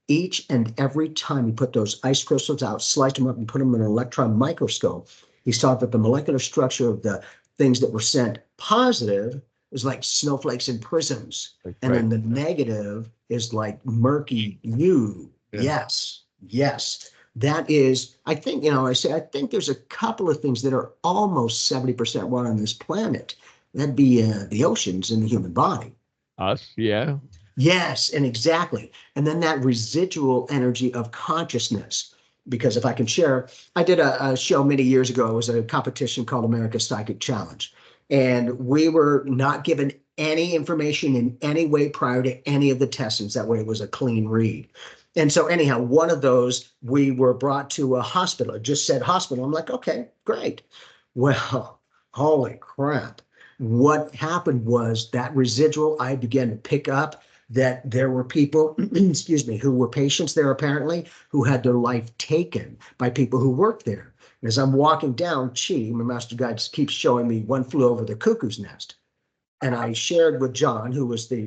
Each and every time he put those ice crystals out, sliced them up and put them in an electron microscope, he saw that the molecular structure of the things that were sent positive is like snowflakes and prisms. And then the negative is like murky blue. Yeah. Yes. That is, I think, I think there's a couple of things that are almost 70% water on this planet. That'd be the oceans and the human body. Us, yeah. Yes, and exactly. And then that residual energy of consciousness. Because if I can share, I did a show many years ago. It was a competition called America's Psychic Challenge. And we were not given any information in any way prior to any of the testings. That way it was a clean read. And so anyhow, one of those, we were brought to a hospital. It just said hospital. I'm like, okay, great. Well, holy crap. What happened was that residual I began to pick up that there were people, excuse me, who were patients there apparently, who had their life taken by people who worked there. And as I'm walking down, my master guide, keeps showing me One Flew Over the Cuckoo's Nest. And I shared with John,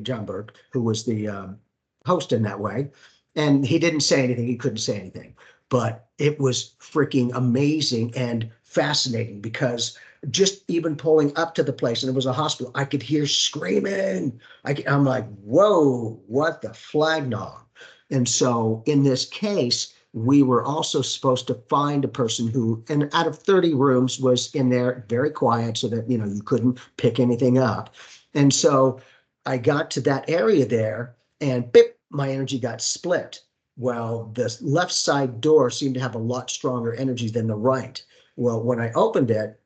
John Burke, who was the host in that way. And he didn't say anything. He couldn't say anything. But it was freaking amazing and fascinating, because just even pulling up to the place, and it was a hospital, I could hear screaming. I'm like, whoa, what the flag gnaw? And so in this case, we were also supposed to find a person who, and out of 30 rooms, was in there very quiet so that, you couldn't pick anything up. And so I got to that area there, and bip, my energy got split. Well, the left side door seemed to have a lot stronger energy than the right. Well, when I opened it,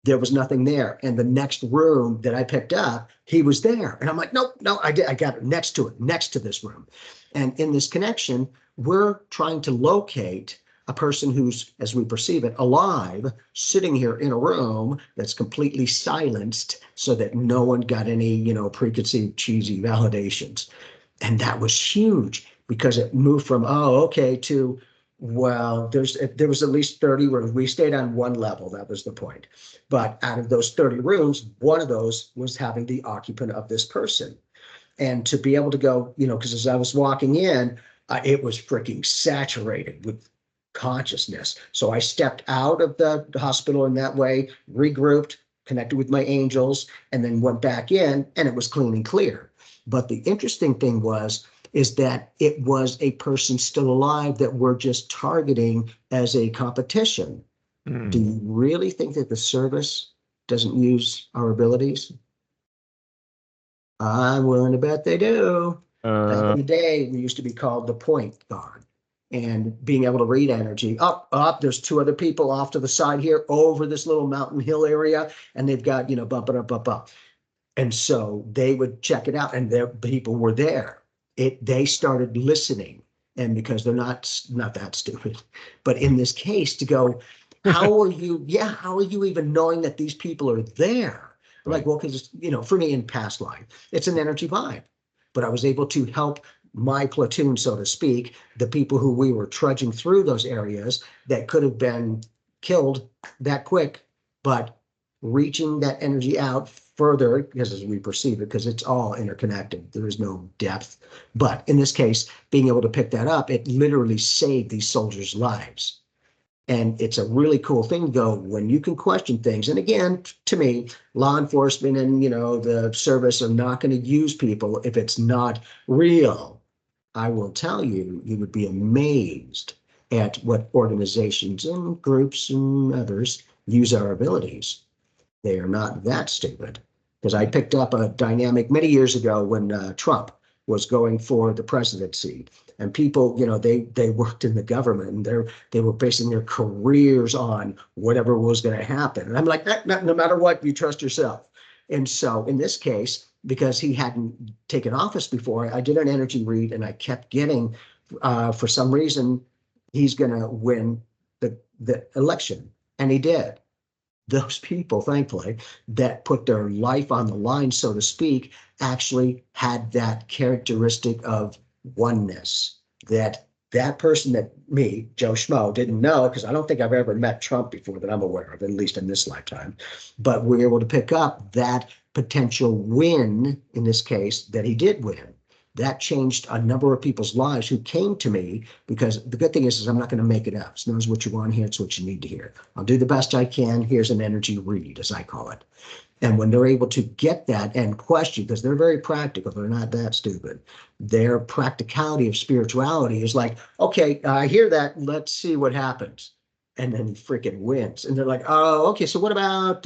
there was nothing there. And the next room that I picked up, he was there. And I'm like, nope, no, I got it next to this room. And in this connection, we're trying to locate a person who's, as we perceive it, alive, sitting here in a room that's completely silenced so that no one got any, preconceived cheesy validations. And that was huge, because it moved from, oh, okay, to, well, there was at least 30 rooms. We stayed on one level. That was the point. But out of those 30 rooms, one of those was having the occupant of this person. And to be able to go, because as I was walking in, it was freaking saturated with consciousness. So I stepped out of the hospital in that way, regrouped, connected with my angels, and then went back in, and it was clean and clear. But the interesting thing is that it was a person still alive that we're just targeting as a competition. Do you really think that the service doesn't use our abilities? I'm willing to bet they do. Back in the day, we used to be called the point guard, and being able to read energy. Up, there's two other people off to the side here over this little mountain hill area, and they've got, bump it up. And so they would check it out, and their people were there. They started listening, and because they're not that stupid, but in this case, to go, how are you even knowing that these people are there? Right. Like, well, because for me in past life, it's an energy vibe, but I was able to help my platoon, so to speak, the people who we were trudging through those areas that could have been killed that quick, but reaching that energy out further, because as we perceive it, because it's all interconnected, there is no depth. But in this case, being able to pick that up, it literally saved these soldiers' lives. And it's a really cool thing to go when you can question things. And again, to me, law enforcement and the service are not going to use people if it's not real. I will tell you, you would be amazed at what organizations and groups and others use our abilities. They are not that stupid. Because I picked up a dynamic many years ago when Trump was going for the presidency, and people, they worked in the government, and they were basing their careers on whatever was going to happen. And I'm like, no matter what, you trust yourself. And so in this case, because he hadn't taken office before, I did an energy read, and I kept getting, for some reason, he's going to win the election, and he did. Those people, thankfully, that put their life on the line, so to speak, actually had that characteristic of oneness. That person that me, Joe Schmo, didn't know, because I don't think I've ever met Trump before that I'm aware of, at least in this lifetime. But we were able to pick up that potential win, in this case, that he did win. That changed a number of people's lives who came to me, because the good thing is I'm not going to make it up. It's knows what you want to hear. It's what you need to hear. I'll do the best I can. Here's an energy read, as I call it. And when they're able to get that and question, because they're very practical, they're not that stupid. Their practicality of spirituality is like, okay, I hear that. Let's see what happens. And then he freaking wins. And they're like, oh, okay, so what about,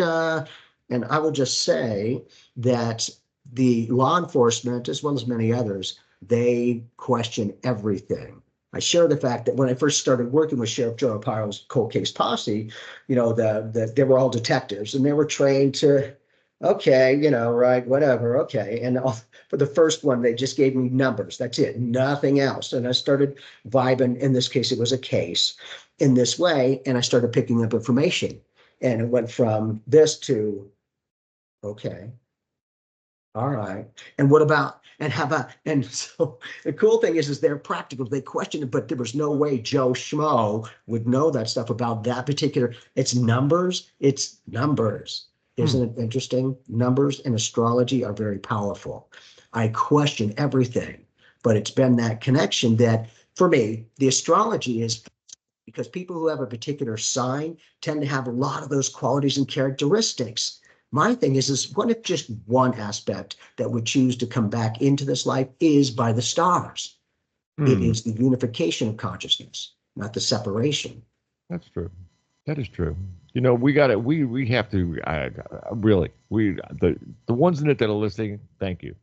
and I will just say that the law enforcement, as well as many others, they question everything. I share the fact that when I first started working with Sheriff Joe Arpaio's cold case posse, they were all detectives, and they were trained to, okay, right, whatever, okay. And for the first one, they just gave me numbers. That's it, nothing else. And I started vibing. In this case, it was a case in this way, and I started picking up information. And it went from this to, okay, All right. And what about, and how about, and so the cool thing is they're practical. They question it, but there was no way Joe Schmo would know that stuff about that particular. It's numbers. It's numbers. Isn't it interesting? Numbers and astrology are very powerful. I question everything, but it's been that connection that for me, the astrology is because people who have a particular sign tend to have a lot of those qualities and characteristics. My thing is what if just one aspect that would choose to come back into this life is by the stars? It is the unification of consciousness, not the separation. That's true. That is true. You know, we got it. We have to really the ones in it that are listening. Thank you.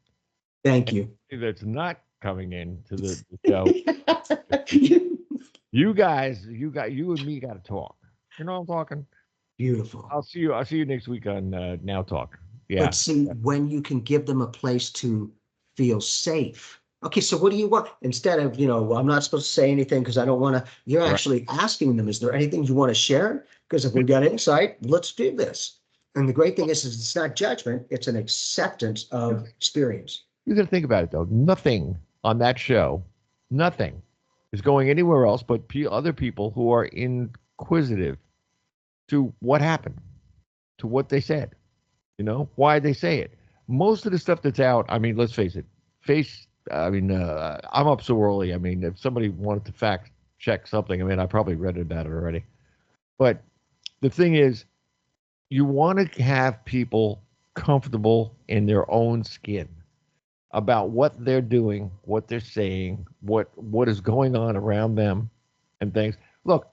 Thank you. That's not coming in to the show. You guys, you and me got to talk. You know what I'm talking? Beautiful. I'll see you next week on Now Talk. Yeah. But see, when you can give them a place to feel safe. Okay, so what do you want? Instead of, well, I'm not supposed to say anything because I don't want to, you're actually asking them, is there anything you want to share? Because if we've got insight, let's do this. And the great thing is it's not judgment, it's an acceptance of experience. You got to think about it, though. Nothing on that show, nothing is going anywhere else but other people who are inquisitive to what happened, to what they said, why they say it. Most of the stuff that's out, I mean, let's face it, I'm up so early. I mean, if somebody wanted to fact check something, I mean, I probably read about it already. But the thing is, you want to have people comfortable in their own skin about what they're doing, what they're saying, what is going on around them and things. Look,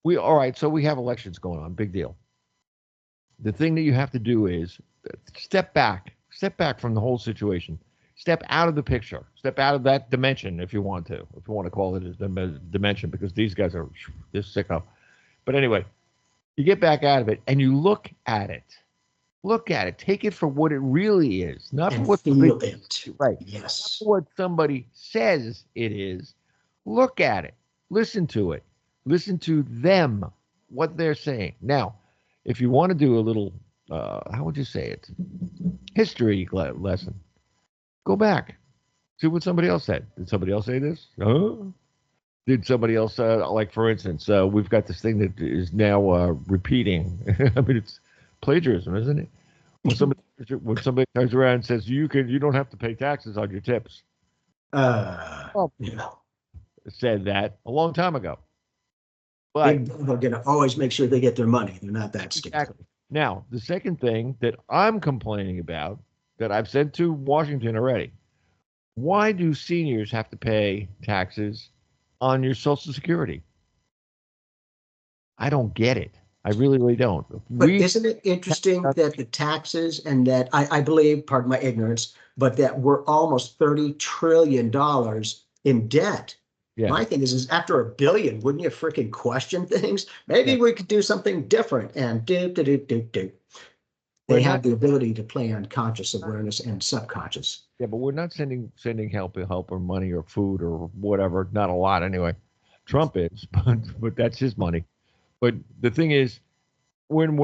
all right, so we have elections going on, big deal. The thing that you have to do is step back from the whole situation. Step out of the picture. Step out of that dimension if you want to call it a dimension, because these guys are sicko. But anyway, you get back out of it and you look at it. Look at it. Take it for what it really is, not and for what feel it. Right. Yes. Not what somebody says it is. Look at it. Listen to it. Listen to them, what they're saying. Now, if you want to do a little, how would you say it? History lesson. Go back. See what somebody else said. Did somebody else say this? Did somebody else, like for instance, we've got this thing that is now repeating. I mean, it's plagiarism, isn't it? When somebody turns around and says you don't have to pay taxes on your tips. Said that a long time ago. But they're going to always make sure they get their money. They're not that stupid. Exactly. Now, the second thing that I'm complaining about, that I've said to Washington already, why do seniors have to pay taxes on your Social Security? I don't get it. I really, really don't. But isn't it interesting that the taxes and that I believe, pardon my ignorance, but that we're almost $30 trillion in debt. Yeah. My thing is after $1 billion, wouldn't you freaking question things? Maybe we could do something different and do. They have the ability to play on conscious awareness and subconscious. Yeah, but we're not sending help or money or food or whatever. Not a lot anyway. Trump is, but that's his money. But the thing is, when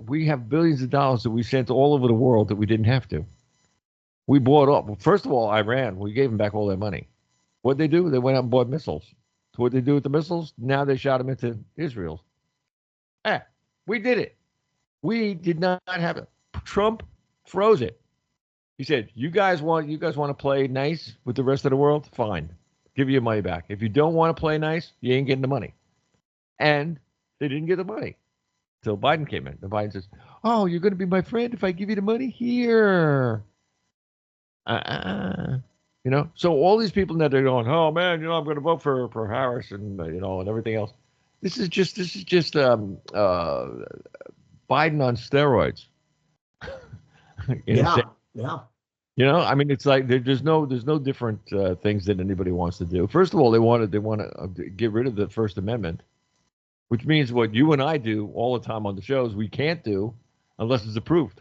we have billions of dollars that we sent all over the world that we didn't have to. We bought up. First of all, Iran, we gave them back all their money. What'd they do? They went out and bought missiles. So what'd they do with the missiles? Now they shot them into Israel. We did it. We did not have it. Trump froze it. He said, you guys want to play nice with the rest of the world? Fine. Give you your money back. If you don't want to play nice, you ain't getting the money. And they didn't get the money until Biden came in. And Biden says, oh, you're going to be my friend if I give you the money? Here. So all these people that are going, oh, man, I'm going to vote for Harris and, and everything else. This is just Biden on steroids. Yeah. I mean, it's like there's no different things that anybody wants to do. First of all, they want to get rid of the First Amendment, which means what you and I do all the time on the shows we can't do unless it's approved.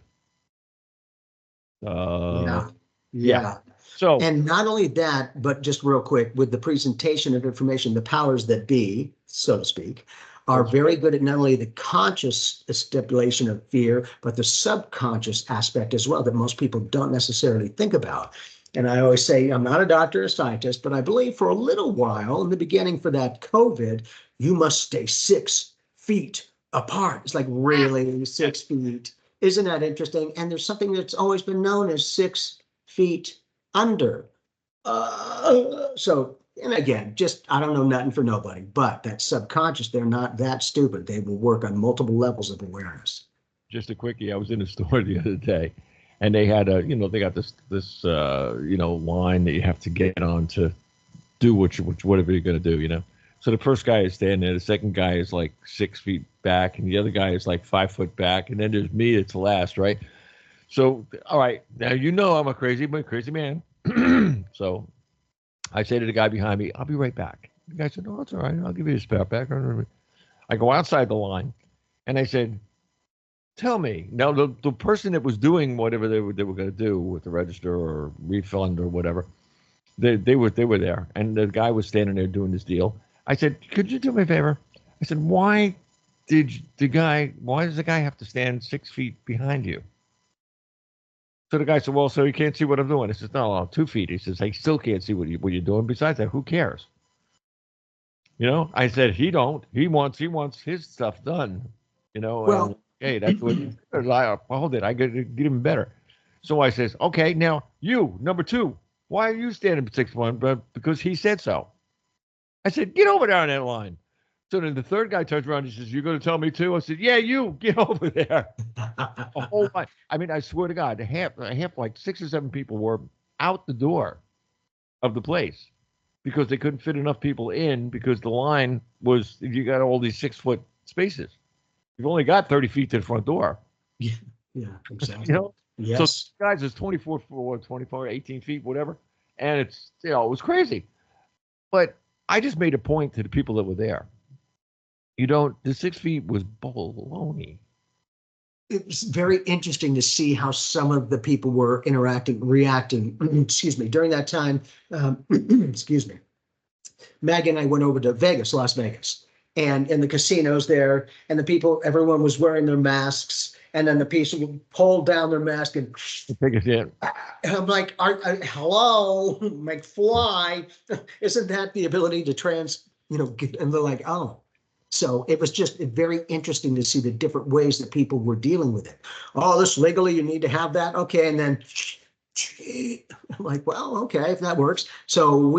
Yeah. So, and not only that, but just real quick, with the presentation of information, the powers that be, so to speak, are very good at not only the conscious stipulation of fear, but the subconscious aspect as well that most people don't necessarily think about. And I always say, I'm not a doctor or scientist, but I believe for a little while in the beginning for that COVID, you must stay 6 feet apart. It's like, really, 6 feet? Isn't that interesting? And there's something that's always been known as 6 feet under. So, and again, just, I don't know nothing for nobody, but that subconscious, they're not that stupid. They will work on multiple levels of awareness. Just a quickie. I was in a store the other day, and they had they got this line that you have to get on to do whatever you're going to do. So the first guy is standing there, the second guy is like 6 feet back, and the other guy is like 5 foot back, and then there's me that's last, right? So, all right, now I'm a crazy man. So I say to the guy behind me, I'll be right back. The guy said, no, it's all right. I'll give you a spare back. I go outside the line, and I said, tell me. Now, the person that was doing whatever they were going to do with the register or refund or whatever, they were there, and the guy was standing there doing this deal. I said, could you do me a favor? I said, why does the guy have to stand 6 feet behind you? So the guy said, well, so he can't see what I'm doing. I said, no, 2 feet. He says, I still can't see what you're doing. Besides that, who cares? I said, he wants his stuff done, Well, and, hey, that's what, hold it. I got to get him better. So I says, okay, now you, number 2, why are you standing 6'1"? But because he said so. I said, get over there on that line. So then the third guy turns around and says, you're going to tell me too? I said, yeah, you get over there. A whole lot. I mean, I swear to God, half like 6 or 7 people were out the door of the place because they couldn't fit enough people in because the line was, you got all these 6 foot spaces. You've only got 30 feet to the front door. Yeah, exactly. Yes. So guys, it's 24, 18 feet, whatever. And it's, it was crazy. But I just made a point to the people that were there. The 6 feet was baloney. It was very interesting to see how some of the people were reacting, excuse me, during that time. Excuse me. Maggie and I went over to Las Vegas, and in the casinos there, and everyone was wearing their masks, and then the people pulled down their mask and I'm like, hello, McFly, isn't that the ability to and they're like, oh. So it was just very interesting to see the different ways that people were dealing with it. Oh, this legally, you need to have that. Okay. And then I'm like, well, okay, if that works. So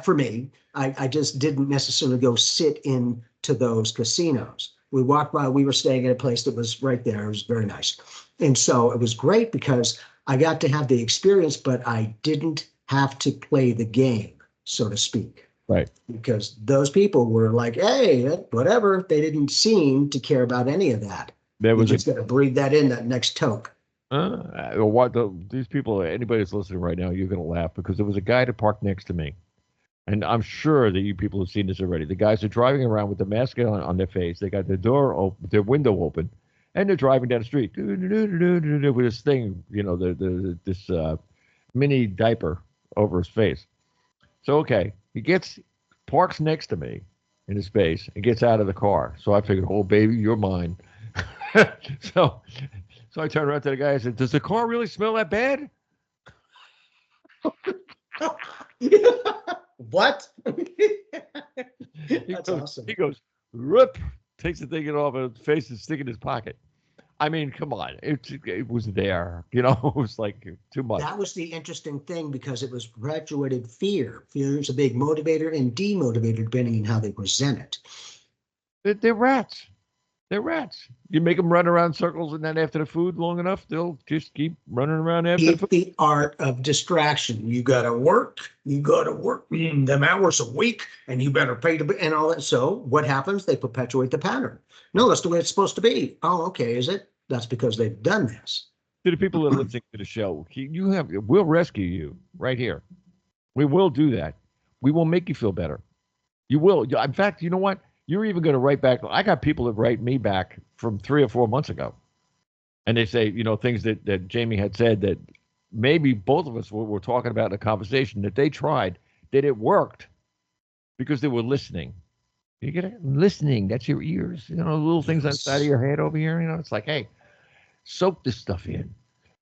for me, I just didn't necessarily go sit into those casinos. We walked by, we were staying at a place that was right there. It was very nice. And so it was great because I got to have the experience, but I didn't have to play the game, so to speak. Right. Because those people were like, hey, whatever. They didn't seem to care about any of that. You're just going to breathe that in, that next toke. These people, anybody that's listening right now, you're going to laugh because there was a guy that parked next to me. And I'm sure that you people have seen this already. The guys are driving around with the mask on their face. They got their window open, and they're driving down the street with this thing, this mini diaper over his face. So, okay, he parks next to me in his space and gets out of the car. So I figured, oh, baby, you're mine. So I turned around to the guy and said, does the car really smell that bad? What? That's awesome. He goes, rip, takes the thing off his face and stick it in his pocket. I mean, come on. It was there. It was like too much. That was the interesting thing because it was graduated fear. Fear is a big motivator and demotivator depending on how they present it. They're rats. They're rats. You make them run around circles, and then after the food long enough, they'll just keep running around after the food. The art of distraction. You got to work. Them hours a week, and you better pay and all that. So what happens? They perpetuate the pattern. No, that's the way it's supposed to be. Oh, okay. Is it? That's because they've done this. To the people that are listening to the show, we'll rescue you right here. We will do that. We will make you feel better. You will. In fact, you know what? You're even going to write back. I got people that write me back from 3 or 4 months ago. And they say, things that Jamie had said that maybe both of us were talking about in a conversation that they tried, that it worked because they were listening. You get it? Listening. That's your ears. Little things outside of your head over here. It's like, hey, soak this stuff in.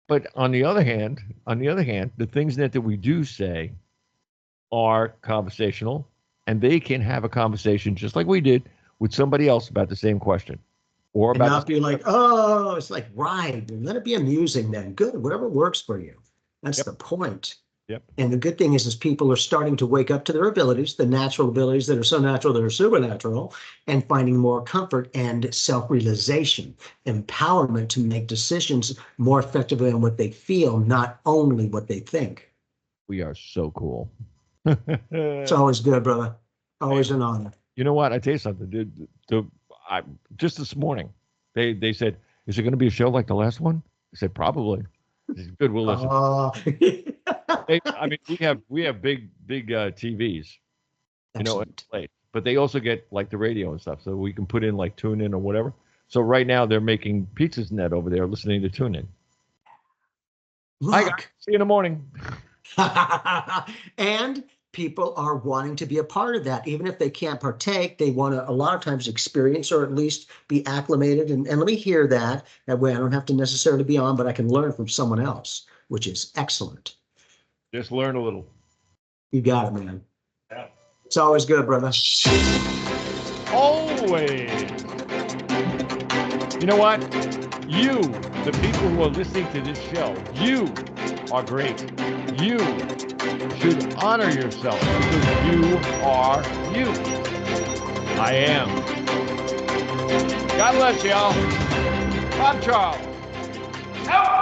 But on the other hand, the things that we do say are conversational, and they can have a conversation just like we did with somebody else about the same question, or And about not be like, oh, it's like, right. Let it be amusing then. Good, whatever works for you. That's Yep. the point. Yep. And the good thing is people are starting to wake up to their abilities, the natural abilities that are so natural that are supernatural, and finding more comfort and self-realization, empowerment to make decisions more effectively on what they feel, not only what they think. We are so cool. It's always good, brother. Always an honor. You know what? I tell you something. Just this morning, they said, "Is it going to be a show like the last one?" I said, "Probably." I said, good. We'll listen. We have big TVs, Excellent. but they also get like the radio and stuff, so we can put in like tune in or whatever. So right now they're making pizzas net over there, listening to tune in. Hi, guys. See you in the morning. And people are wanting to be a part of that. Even if they can't partake, they want to a lot of times experience or at least be acclimated. And let me hear that. That way I don't have to necessarily be on, but I can learn from someone else, which is excellent. Just learn a little. You got it, man. Yeah. It's always good, brother. Always. You know what? You, the people who are listening to this show, you are great. You should honor yourself because you are you. I am. God bless y'all. Bob Charles. Out.